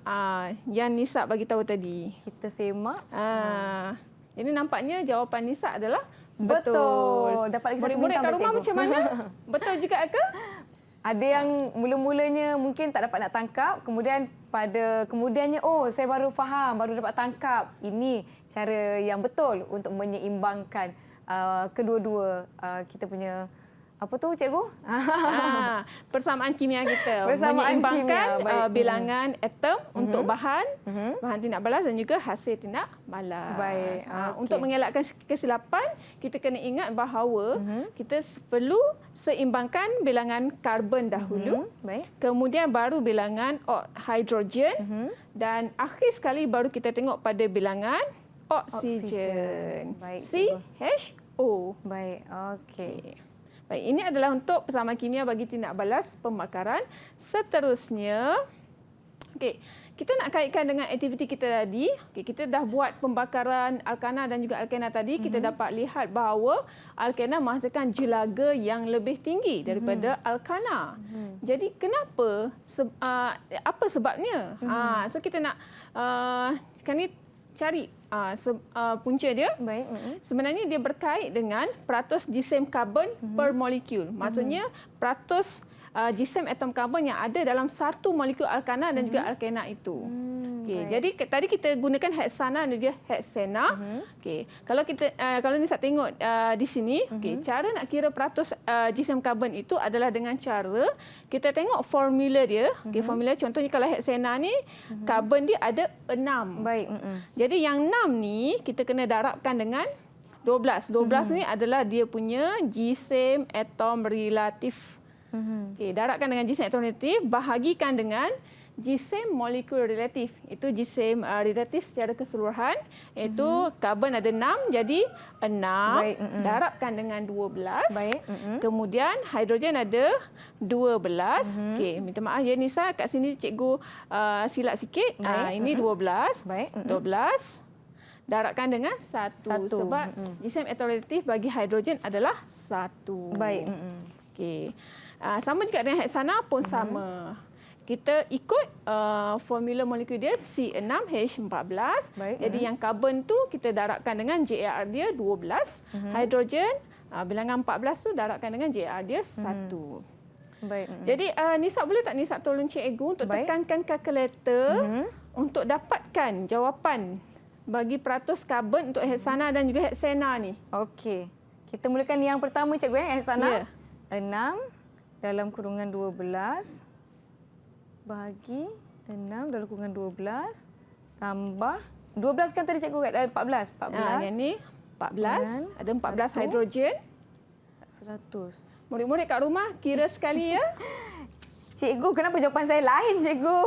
yang Nisa bagi tahu tadi. Kita semak. Jadi nampaknya jawapan Nisa adalah Betul. Dapat lagi satu Murid-murid bintang, kat rumah cikgu. macam mana? Betul juga ke? Ada yang mula-mulanya mungkin tak dapat nak tangkap, kemudian pada kemudiannya, oh saya baru faham, baru dapat tangkap. Ini cara yang betul untuk menyeimbangkan kedua-dua kita punya apa tu, cikgu? Persamaan kimia kita. Persamaan menyeimbangkan kimia, baik. bilangan atom untuk bahan tindak balas dan juga hasil tindak balas. Baik, Untuk mengelakkan kesilapan, kita kena ingat bahawa kita perlu seimbangkan bilangan karbon dahulu, Baik. kemudian baru bilangan hidrogen dan akhir sekali baru kita tengok pada bilangan oksigen. Baik, cikgu. CHO. Baik, okey. Baik, ini adalah untuk persamaan kimia bagi tindak balas pembakaran. Seterusnya, okey, kita nak kaitkan dengan aktiviti kita tadi. Okey, kita dah buat pembakaran alkana dan juga alkena tadi. Kita dapat lihat bahawa alkena menghasilkan jelaga yang lebih tinggi daripada alkana. Jadi kenapa? Apa sebabnya? So kita nak sekarang ni cari punca dia. Baik. Sebenarnya dia berkait dengan peratus gisim karbon per molekul. Maksudnya peratus gisim atom karbon yang ada dalam satu molekul alkana dan juga alkena itu. Okey, jadi tadi kita gunakan heksana dan juga heksena. Okey, kalau ni saya tengok di sini, okey, cara nak kira peratus gisim karbon itu adalah dengan cara kita tengok formula dia. Okey, formula contohnya kalau heksena ni karbon dia ada 6. Baik. Jadi yang 6 ni kita kena darabkan dengan 12. 12 ni adalah dia punya gisim atom relatif. Okey, darabkan dengan gisim atom relatif, bahagikan dengan gisim molekul relatif. Itu gisim relatif secara keseluruhan, iaitu karbon ada 6, jadi 6 Baik. darabkan dengan 12. Baik. Kemudian hidrogen ada 12. Okey, minta maaf ya Nisa, kat sini cikgu silap sikit. Ini 12. Baik. 12 darabkan dengan 1 sebab gisim atom relatif bagi hidrogen adalah 1. Baik. Okey. Sama juga dengan heksana pun sama. Kita ikut formula molekul dia C6H14. Baik. Jadi yang karbon tu kita darabkan dengan JR dia 12. Hidrogen bilangan 14 tu darabkan dengan JR dia 1. Baik. Jadi Nisa boleh tak Nisa tolong cikgu untuk tekankan kalkulator untuk dapatkan jawapan bagi peratus karbon untuk heksana dan juga heksena ni. Okey. Kita mulakan yang pertama cikgu heksana. Ya. 6 dalam kurungan 12 bahagi 6 dalam kurungan 12 tambah 12 kan tadi cikgu kat 14. 14. Yang ni 14. Ada 14 100. hidrogen. 100. Murid-murid kat rumah kira sekali ya. Cikgu, kenapa jawapan saya lain cikgu?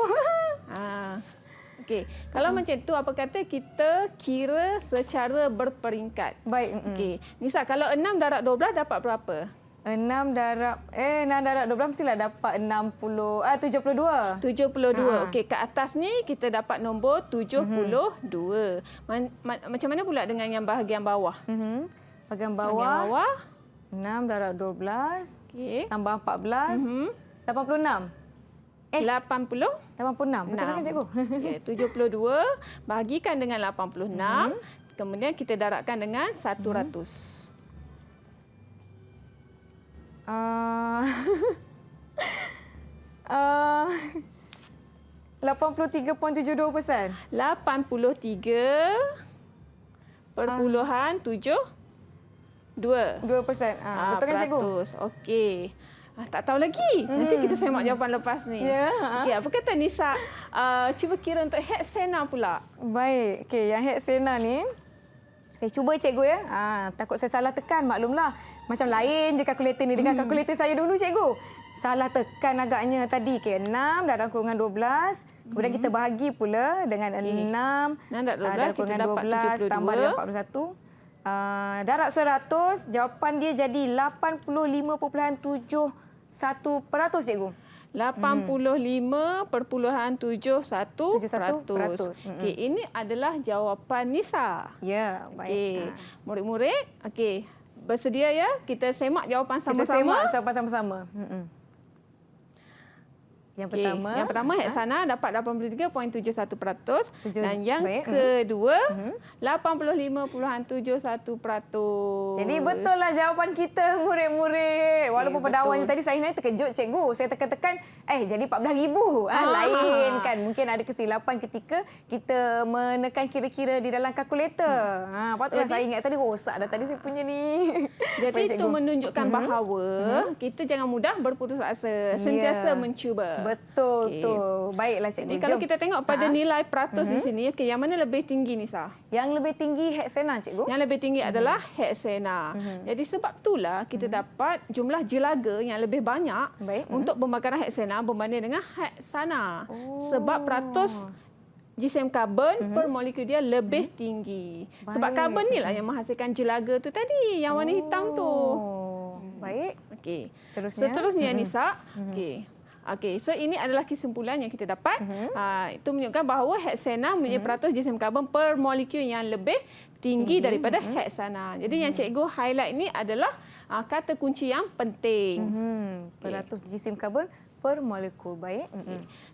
Okey. Kalau macam tu apa kata kita kira secara berperingkat. Baik. Okey. Nisa, kalau 6 darab 12 dapat berapa? 6 darab 12 mestilah dapat 72. 72. Okey, kat atas ni kita dapat nombor 72. Macam mana pula dengan yang bahagian bawah? Bahagian Bahagian bawah bawah 6 darab 12 okey. tambah 14 86. 80. 86. Betul kan cikgu? Okey, 72 bahagikan dengan 86. Kemudian kita darabkan dengan 100. 83.72%. 83.72. 2%. Betul kan cikgu? Okey. Tak tahu lagi. Nanti kita semak jawapan lepas ni. Ya. Okey, apa kata Nisa cuba kira untuk heksena pula. Baik. Okey, yang heksena ni saya cuba cikgu ya. Takut saya salah tekan, maklumlah. Macam lain je kalkulator ni dengan kalkulator saya dulu cikgu. Salah tekan agaknya tadi. Okey, 6 dalam kurungan 12. Kemudian kita bahagi pula dengan 6 dalam kurungan 12 tambah dengan 41. Darab 100, jawapan dia jadi 85.71% cikgu. 85.71%. Okey, ini adalah jawapan Nisa. Ya, baik. Okey, murid-murid, okey, bersedia ya? Kita semak jawapan Kita sama-sama. semak jawapan sama-sama. Yang Okey, pertama. yang pertama heksana dapat 83.71% dan yang baik. kedua 85.71%. Jadi betul lah jawapan kita murid-murid. Walaupun pada betul. awalnya tadi saya sebenarnya terkejut cikgu. Saya tekan-tekan jadi 14,000. Lain kan. Mungkin ada kesilapan ketika kita menekan kira-kira di dalam kalkulator. Patutlah saya ingat tadi rosak dah tadi saya punya ni. Jadi Baik, itu cikgu. menunjukkan bahawa kita jangan mudah berputus asa. Sentiasa mencuba. Betul Okey. tu. Baiklah cikgu. Jadi kalau Jom. kita tengok pada nilai peratus di sini, okey, yang mana lebih tinggi Nisa? Yang lebih tinggi heksana cikgu. Yang lebih tinggi adalah heksana. Jadi sebab itulah kita dapat jumlah jelaga yang lebih banyak Baik. untuk pembakaran heksana berbanding dengan heksana. Sebab peratus gisim karbon per molekul dia lebih tinggi. Sebab Baik. karbon ni lah yang menghasilkan jelaga tu tadi, yang warna hitam tu. Baik. Okey. Seterusnya. Seterusnya Nisa. Okey. Okey, so ini adalah kesimpulan yang kita dapat. Itu menunjukkan bahawa heksana mempunyai peratus gisim karbon per molekul yang lebih tinggi daripada heksana. Jadi yang cikgu highlight ni adalah kata kunci yang penting. Peratus gisim karbon per molekul. Baik.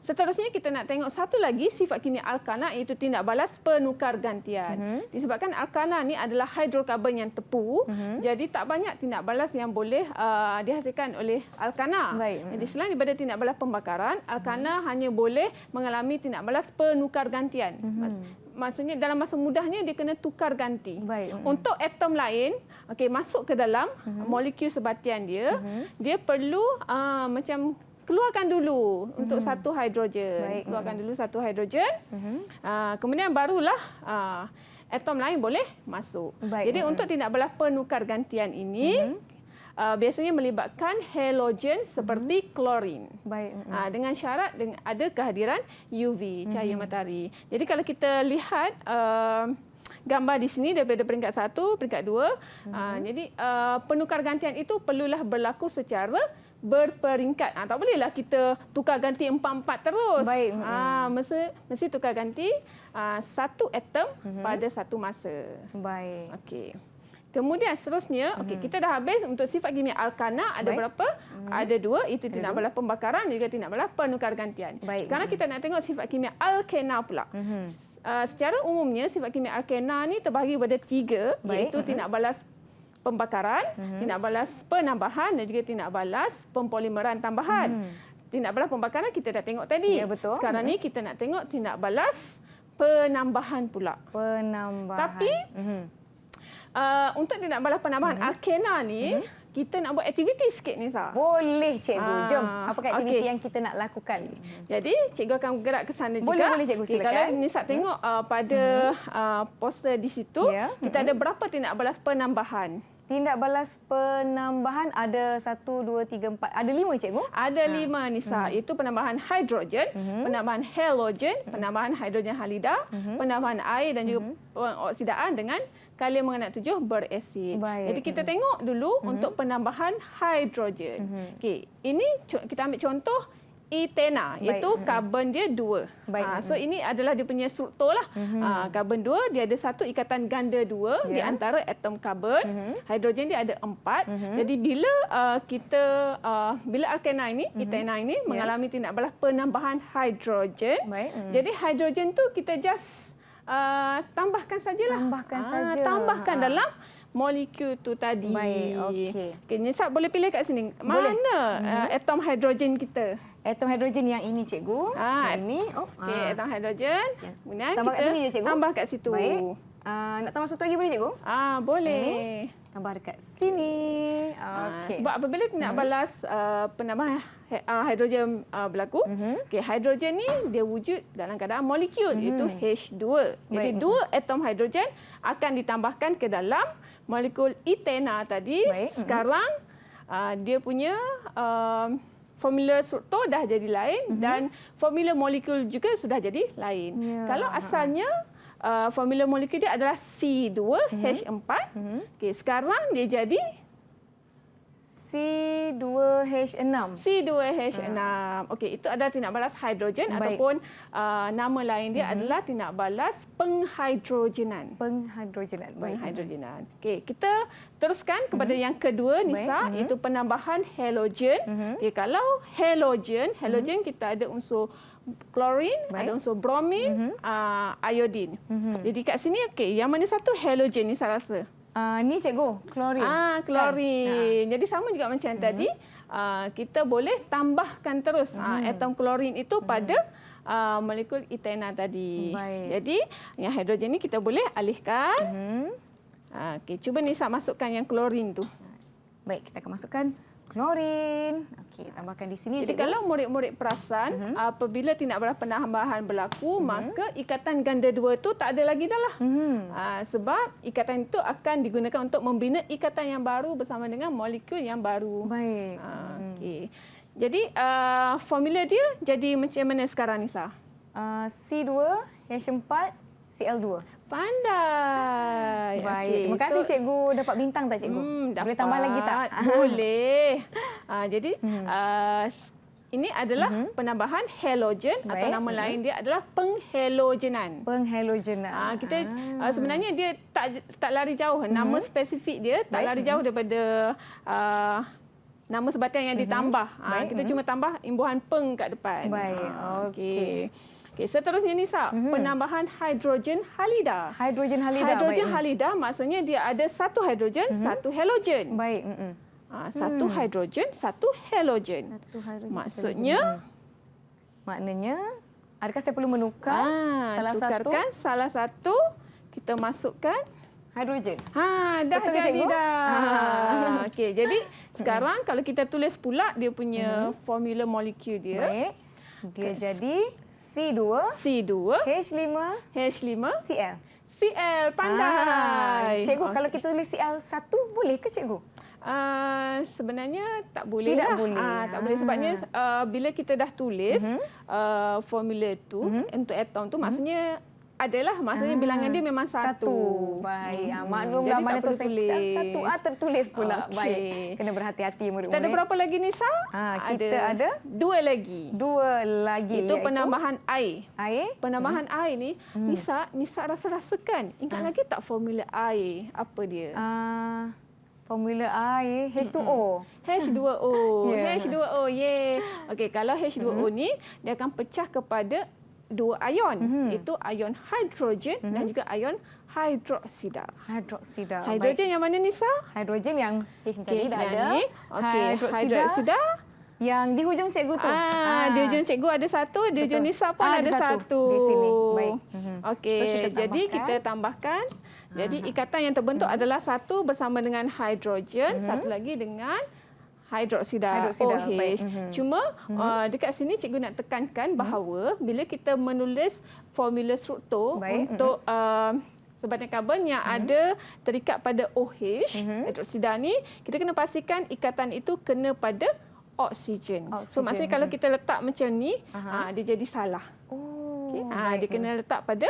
Seterusnya kita nak tengok satu lagi sifat kimia alkana, iaitu tindak balas penukar gantian. Disebabkan alkana ni adalah hidrokarbon yang tepu, jadi tak banyak tindak balas yang boleh dihasilkan oleh alkana. Baik. Jadi selain daripada tindak balas pembakaran, alkana hanya boleh mengalami tindak balas penukar gantian. Maksudnya dalam masa mudahnya dia kena tukar ganti. Baik. Untuk atom lain, masuk ke dalam molekul sebatian dia, dia perlu macam keluarkan dulu untuk satu hidrogen. Baik. Keluarkan dulu satu hidrogen. Kemudian barulah atom lain boleh masuk. Baik. Jadi untuk tindak balas penukar gantian ini biasanya melibatkan halogen seperti klorin. Baik. Dengan syarat ada kehadiran UV, cahaya matahari. Jadi kalau kita lihat gambar di sini daripada peringkat 1, peringkat 2, jadi penukar gantian itu perlulah berlaku secara berperingkat. Tak bolehlah kita tukar ganti 4-4 terus. Baik. Mesti tukar ganti satu atom pada satu masa. Baik. Okey. Kemudian seterusnya, kita dah habis untuk sifat kimia alkana. Ada berapa? Ada 2, itu tindak balas pembakaran juga tindak balas penukar gantian. Baik. Sekarang kita nak tengok sifat kimia alkena pula. Secara umumnya sifat kimia alkena ni terbahagi pada 3, iaitu tindak balas pembakaran, tindak balas penambahan dan juga tindak balas pempolimeran tambahan. Tindak balas pembakaran kita dah tengok tadi. Ya, betul. Sekarang ni kita nak tengok tindak balas penambahan pula. Penambahan. Tapi untuk tindak balas penambahan alkena ni, kita nak buat aktiviti sikit ni, Sah. Boleh, cikgu. Jom. Apakah aktiviti yang kita nak lakukan? Jadi, cikgu akan bergerak ke sana juga. Boleh, cikgu. Silakan. Kalau Nisa tengok pada poster di situ, kita ada berapa tindak balas penambahan? Tindak balas penambahan ada 1, 2, 3, 4. Ada 5, cikgu? Ada 5, Nisa. Itu penambahan hidrogen, penambahan halogen, penambahan hidrogen halida, penambahan air dan juga pengoksidaan dengan kalium manganat 7 berasid. Baik. Jadi kita tengok dulu untuk penambahan hidrogen. Okey, ini kita ambil contoh etena, iaitu karbon dia 2. So ini adalah dia punya struktur lah. Karbon 2, dia ada satu ikatan ganda 2 di antara atom karbon. Hidrogen dia ada 4. Jadi bila bila alkena ini, etena ini mengalami tindak balas penambahan hidrogen. Jadi hidrogen tu kita just tambahkan sajalah. Tambahkan dalam molekul tu tadi. Baik, okey. Okay, Nisa boleh pilih kat sini. Mana atom hidrogen kita? Atom hidrogen yang ini, cikgu. Yang ini. Okey, atom hidrogen. Kemudian tambah kita kat sini je, cikgu. Tambah kat situ. Baik. Nak tambah satu lagi boleh, cikgu? Boleh. Tambah dekat sini. Okey. Sebab apabila tindak balas penambahan hidrogen berlaku, hidrogen ni dia wujud dalam keadaan molekul, iaitu H2. Jadi dua atom hidrogen akan ditambahkan ke dalam molekul etena tadi. Sekarang dia punya formula struktur dah jadi lain dan formula molekul juga sudah jadi lain. Kalau asalnya formula molekul dia adalah C2H4. Sekarang dia jadi C2H6. C2H6. Okey, itu adalah tindak balas hidrogen ataupun nama lain dia adalah tindak balas penghidrogenan. Penghidrogenan. Okey, kita teruskan kepada yang kedua, Nisa, iaitu penambahan halogen. Okey, kalau halogen kita ada unsur klorin, ada unsur bromin, iodin. Jadi kat sini yang mana satu halogen ni saya rasa? Ni cikgu, klorin. Klorin. Jadi sama juga macam tadi, kita boleh tambahkan terus atom klorin itu pada molekul etena tadi. Jadi yang hidrogen ni kita boleh alihkan. Okey, cuba Nisa masukkan yang klorin tu. Baik, kita akan masukkan klorin. Okey, tambahkan di sini. Jadi kalau murid-murid perasan, apabila tindak balas penambahan berlaku, maka ikatan ganda 2 tu tak ada lagi dah lah. Sebab ikatan itu akan digunakan untuk membina ikatan yang baru bersama dengan molekul yang baru. Baik. Okey. Jadi formula dia jadi macam mana sekarang, Nisa? C2H4 CL2. Pandai. Baik. Terima kasih cikgu. Dapat bintang tak cikgu? Boleh tambah lagi tak? Boleh. Jadi ini adalah penambahan halogen atau nama lain dia adalah penghalogenan. Penghalogenan. Kita sebenarnya dia tak lari jauh. Nama spesifik dia tak lari jauh daripada nama sebatian yang ditambah. Kita cuma tambah imbuhan peng kat depan. Baik. Okey. Okey, seterusnya Nisa, penambahan hidrogen halida. Hidrogen halida. Hidrogen halida maksudnya dia ada satu hidrogen, satu halogen. Baik. Satu hidrogen, satu halogen. Satu hidrogen. Maknanya, adakah saya perlu menukar tukarkan salah satu, kita masukkan hidrogen? dah Betul ke, jadi cikgu? dah. Okey, jadi sekarang kalau kita tulis pula dia punya formula molekul dia. Baik. Dia jadi C2 C2 H5 H5 Cl. Cl, pandai. Cikgu, kalau kita tulis Cl1 boleh ke cikgu? Sebenarnya tak boleh Tidak lah. boleh. Tak boleh sebabnya bila kita dah tulis formula tu untuk atom tu maksudnya maksudnya bilangan dia memang satu. Baik. Maklumlah Jadi mana tak tu perlu tulis. satu A tertulis pula. Okey. Baik. Kena berhati-hati Kita ada murid-murid. berapa lagi Nisa? Kita ada dua lagi. dua lagi. Itu iaitu penambahan air. air. Penambahan air ni, Nisa rasa-rasakan. Ingat lagi tak formula air? Apa dia? Formula air H2O. H2O. Ya. H2O. Okey, kalau H2O ni dia akan pecah kepada dua ion. Itu ion hidrogen dan juga ion hidroksida. Hidroksida. Hidrogen yang mana Nisa? Hidrogen yang H tadi dah yang ada. ni. Okey, hidroksida. Yang di hujung cikgu tu. Di hujung cikgu ada satu, di hujung Nisa pun ada satu. Di sini. Baik. Okey, So, jadi kita tambahkan. Jadi ikatan yang terbentuk adalah satu bersama dengan hidrogen, satu lagi dengan hidroksida OH. baik. Cuma dekat sini cikgu nak tekankan bahawa bila kita menulis formula struktur untuk sebatian karbon yang ada terikat pada OH, hidroksida ni, kita kena pastikan ikatan itu kena pada oksigen. So maksudnya kalau kita letak macam ni, dia jadi salah. Dia kena letak pada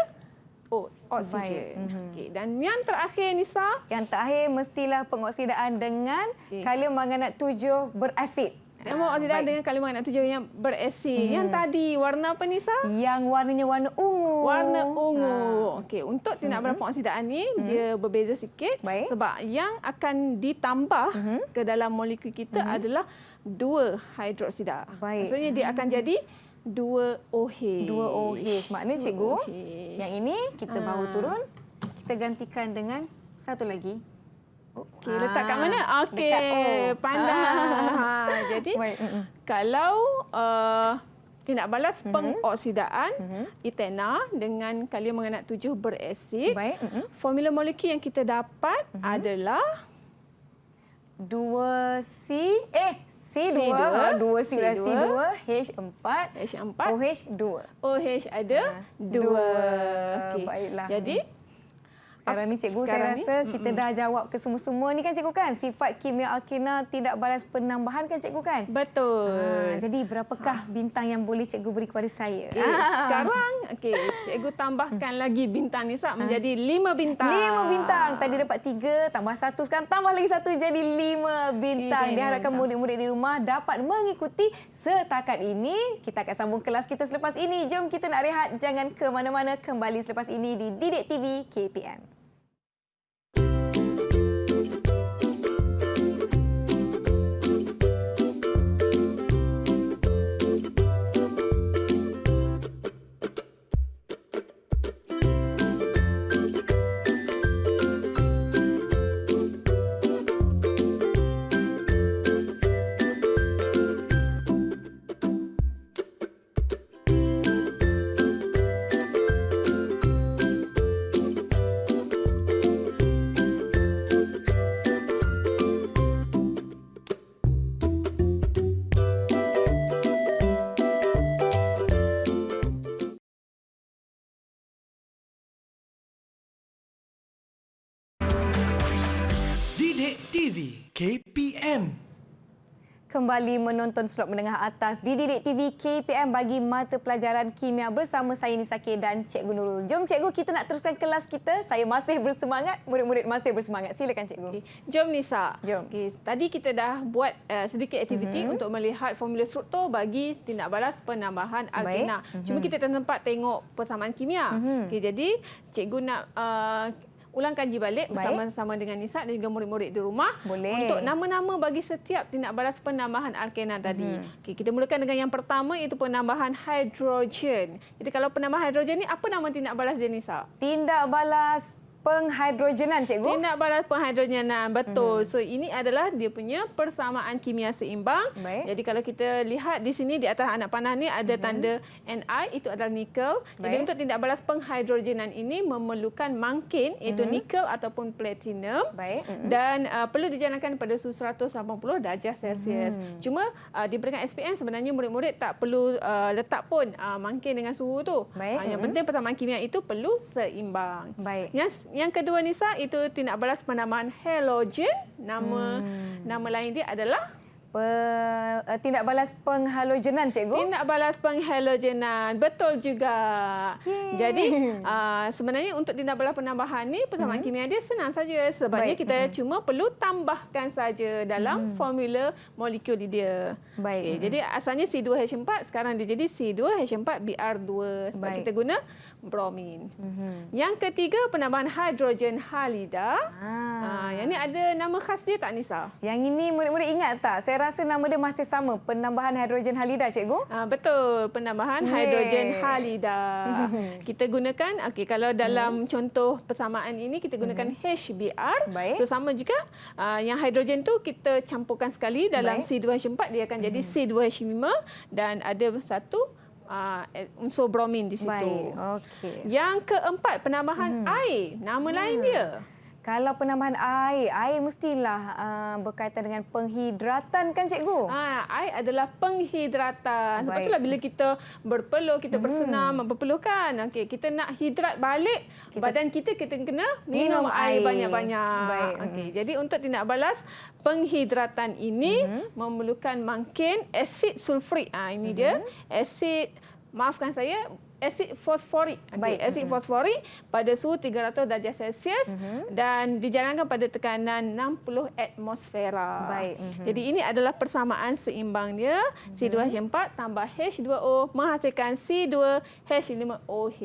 oksigen. Dan yang terakhir Nisa, Yang terakhir mestilah pengoksidaan dengan kalium manganat 7 berasid. Oksidan dengan kalium manganat 7 yang berasid. Yang tadi warna apa Nisa? Yang warnanya warna ungu. Warna ungu. Okey, untuk tindak berat pengoksidaan ni dia berbeza sikit. Baik. Sebab yang akan ditambah ke dalam molekul kita adalah 2 hidroksida. Baik. Maksudnya dia akan jadi 2 OH. 2 OH. Maknanya cikgu, OH. yang ini kita baru turun, kita gantikan dengan satu lagi. Okey, letak kat mana? Okey, dekat O. pandai. Jadi Baik. kalau tindak balas pengoksidaan etena dengan kalium manganat 7 berasid, Baik. formula molekul yang kita dapat adalah 2C C2, C2, 2 C2, H4, H4, OH2. OH ada 2. Baiklah. Jadi Sekarang ni cikgu, saya rasa kita dah jawab ke semua-semua ni kan cikgu kan? Sifat kimia alkina tidak balas penambahan kan cikgu kan? betul. Jadi berapakah bintang yang boleh cikgu beri kepada saya? Sekarang cikgu tambahkan lagi bintang Nisa menjadi 5 bintang. 5 bintang. Tadi dapat 3, tambah 1, sekarang tambah lagi 1 jadi 5 bintang. Diharapkan murid-murid di rumah dapat mengikuti setakat ini. Kita akan sambung kelas kita selepas ini. Jom kita nak rehat. Jangan ke mana-mana. Kembali selepas ini di Didik TV KPM. Didik TV KPM. Kembali menonton slot menengah atas di Didik TV KPM bagi mata pelajaran kimia bersama saya Nisa K dan Cikgu Nurul. Jom cikgu, kita nak teruskan kelas kita. Saya masih bersemangat, murid-murid masih bersemangat. Silakan cikgu. Jom Nisa. Jom. Tadi kita dah buat sedikit aktiviti untuk melihat formula struktur bagi tindak balas penambahan alkena. Cuma kita tak sempat tengok persamaan kimia. Jadi cikgu nak ulang kaji balik Baik. bersama-sama dengan Nisa dan juga murid-murid di rumah. Boleh. Untuk nama-nama bagi setiap tindak balas penambahan alkena tadi. Okey, kita mulakan dengan yang pertama iaitu penambahan hidrogen. Jadi kalau penambahan hidrogen ni apa nama tindak balas dia, Nisa? Tindak balas penghidrogenan, cikgu. Tindak balas penghidrogenan, betul. So ini adalah dia punya persamaan kimia seimbang. Baik. Jadi kalau kita lihat di sini di atas anak panah ni ada tanda Ni, itu adalah nikel. Jadi Baik. untuk tindak balas penghidrogenan ini memerlukan mangkin iaitu nikel ataupun platinum. Baik. Dan perlu dijalankan pada suhu 180 darjah Celsius. Cuma diberikan SPM sebenarnya murid-murid tak perlu letak pun mangkin dengan suhu tu. Baik. Yang penting persamaan kimia itu perlu seimbang. Baik. Yang kedua, Nisa, itu tindak balas penambahan halogen. Nama lain dia adalah Tindak balas penghalogenan, cikgu. tindak balas penghalogenan. Betul juga. Yeay. Jadi sebenarnya untuk tindak balas penambahan ni persamaan kimia dia senang saja. Sebabnya Baik. kita cuma perlu tambahkan saja dalam formula molekul dia. Baik. Okey, jadi asalnya C2H4, sekarang dia jadi C2H4Br2 sebab Baik. kita guna bromin. Yang ketiga, penambahan hidrogen halida. Yang ni ada nama khas dia tak, Nisa? Yang ini murid-murid ingat tak? Saya rasa nama dia masih sama, penambahan hidrogen halida, cikgu. Betul, penambahan Yeay. hidrogen halida. Kita gunakan, kalau dalam contoh persamaan ini kita gunakan HBr. Baik. So sama juga yang hidrogen tu kita campurkan sekali dalam Baik. C2H4, dia akan jadi C2H5 dan ada satu unsur bromin di situ. Baik, okey. Yang keempat, penambahan air. Nama lain dia. Kalau penambahan air mestilah berkaitan dengan penghidratan kan, cikgu? Air adalah penghidratan. Sebab Baik. itulah bila kita berpeluh, kita bersenam, berpeluhkan. Okey, kita nak hidrat balik badan kita kena minum air banyak-banyak. Baik. Okey, jadi untuk tindak balas penghidratan ini memerlukan mangkin asid sulfurik. Ini dia, asid, maafkan saya, asid fosforik. Baik. Asid fosforik pada suhu 300 darjah Celsius dan dijalankan pada tekanan 60 atmosfera. Baik. Jadi ini adalah persamaan seimbang dia. C2H4 tambah H2O menghasilkan C2H5OH.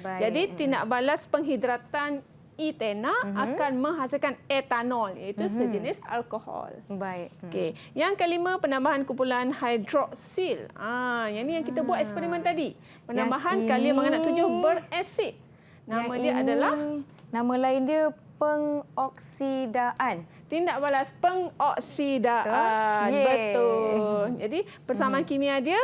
Baik. Jadi tindak balas penghidratan etana akan menghasilkan etanol, iaitu sejenis alkohol. Baik. Okey, yang kelima, penambahan kumpulan hidroksil. Yang ni yang kita buat eksperimen tadi. Penambahan Yang kalium manganat ini- 7 berasid. Nama Yang dia ini, adalah nama lain dia pengoksidaan. tindak balas pengoksidaan. Yeay. Betul. Jadi persamaan kimia dia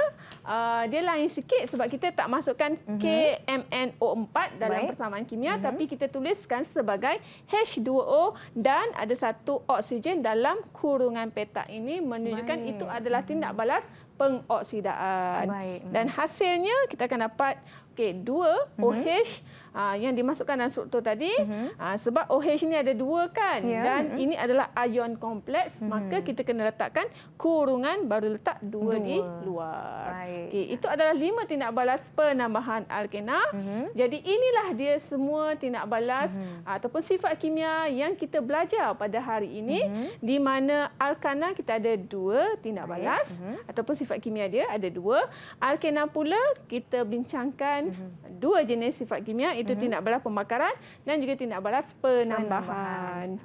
dia lain sikit sebab kita tak masukkan KMNO4 dalam Baik. persamaan kimia, tapi kita tuliskan sebagai H2O dan ada satu oksigen dalam kurungan petak ini menunjukkan Baik. itu adalah tindak balas pengoksidaan. Baik. Dan hasilnya kita akan dapat 2 OH yang dimasukkan dalam struktur tadi. Sebab OH ni ada 2 kan, Ya. dan ini adalah ion kompleks, maka kita kena letakkan kurungan baru letak 2 di luar. Baik. Okey, itu adalah 5 tindak balas penambahan alkena. Jadi inilah dia semua tindak balas ataupun sifat kimia yang kita belajar pada hari ini, di mana alkana kita ada 2 tindak balas ataupun sifat kimia dia ada 2. Alkena pula kita bincangkan 2 jenis sifat kimia, itu tindak balas pembakaran dan juga tindak balas penambahan.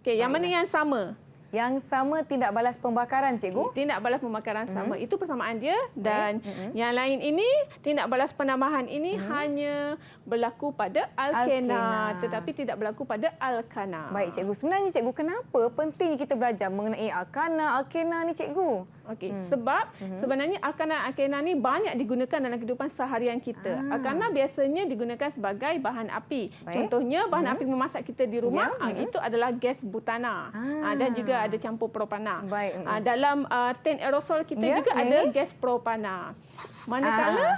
Okey, yang mana yang sama? Yang sama tindak balas pembakaran, cikgu. Tindak balas pembakaran sama. Itu persamaan dia. Dan yang lain ini, tindak balas penambahan ini hanya berlaku pada alkena, tetapi tidak berlaku pada alkana. Baik, cikgu. Sebenarnya, cikgu, kenapa pentingnya kita belajar mengenai alkana ni, cikgu? Okey, sebab sebenarnya alkana ni banyak digunakan dalam kehidupan seharian kita. Alkana biasanya digunakan sebagai bahan api. Baik. Contohnya bahan api memasak kita di rumah, itu adalah gas butana. Dan juga ada campur propana. Baik. Dalam tin aerosol kita Ya, juga yang ada ini? gas propana. Manakala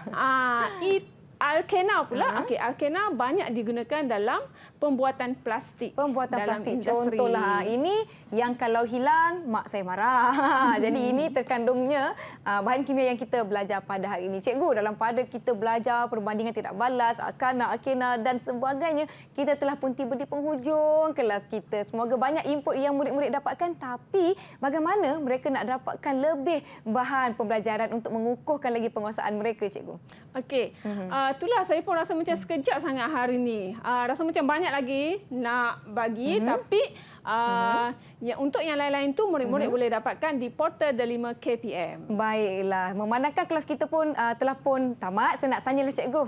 alkena pula, alkena banyak digugakan dalam pembuatan plastik. Pembuatan dalam plastik. industri. Contohlah, ini yang kalau hilang, mak saya marah. Jadi ini terkandungnya bahan kimia yang kita belajar pada hari ini. Cikgu, dalam pada kita belajar perbandingan tidak balas, alkena dan sebagainya, kita telah pun tiba di penghujung kelas kita. Semoga banyak input yang murid-murid dapatkan, tapi bagaimana mereka nak dapatkan lebih bahan pembelajaran untuk mengukuhkan lagi penguasaan mereka, cikgu? Okey, itulah saya pun rasa macam sekejap sangat hari ni. Rasa macam banyak banyak lagi nak bagi, tapi untuk yang lain-lain tu murid-murid boleh dapatkan di portal Delima KPM. Baiklah, memandangkan kelas kita pun telah pun tamat, saya nak tanyalah cikgu,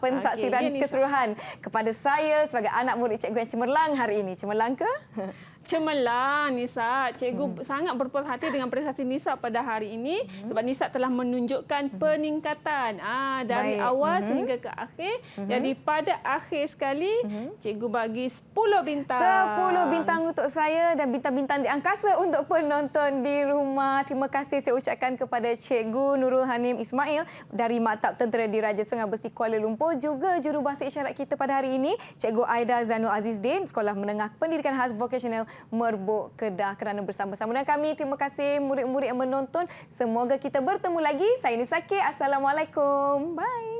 pentaksiran keseluruhan kepada saya sebagai anak murid cikgu yang cemerlang hari ini. Cemerlang ke? Cemerlang, Nisa. Cikgu sangat berpuas hati dengan prestasi Nisa pada hari ini sebab Nisa telah menunjukkan peningkatan dari awal sehingga ke akhir. Jadi pada akhir sekali, cikgu bagi 10 bintang. 10 bintang untuk saya dan bintang-bintang di angkasa untuk penonton di rumah. Terima kasih saya ucapkan kepada Cikgu Nurul Hanim Ismail dari Maktab Tentera Diraja Sungai Besi Kuala Lumpur, juga jurubahasa isyarat kita pada hari ini, Cikgu Aida Zanul Azizdin, Sekolah Menengah Pendidikan Khas Vocational Merbuk Kedah, kerana bersama-sama dengan kami. Terima kasih murid-murid yang menonton. Semoga kita bertemu lagi. Saya Nisake. Assalamualaikum. Bye.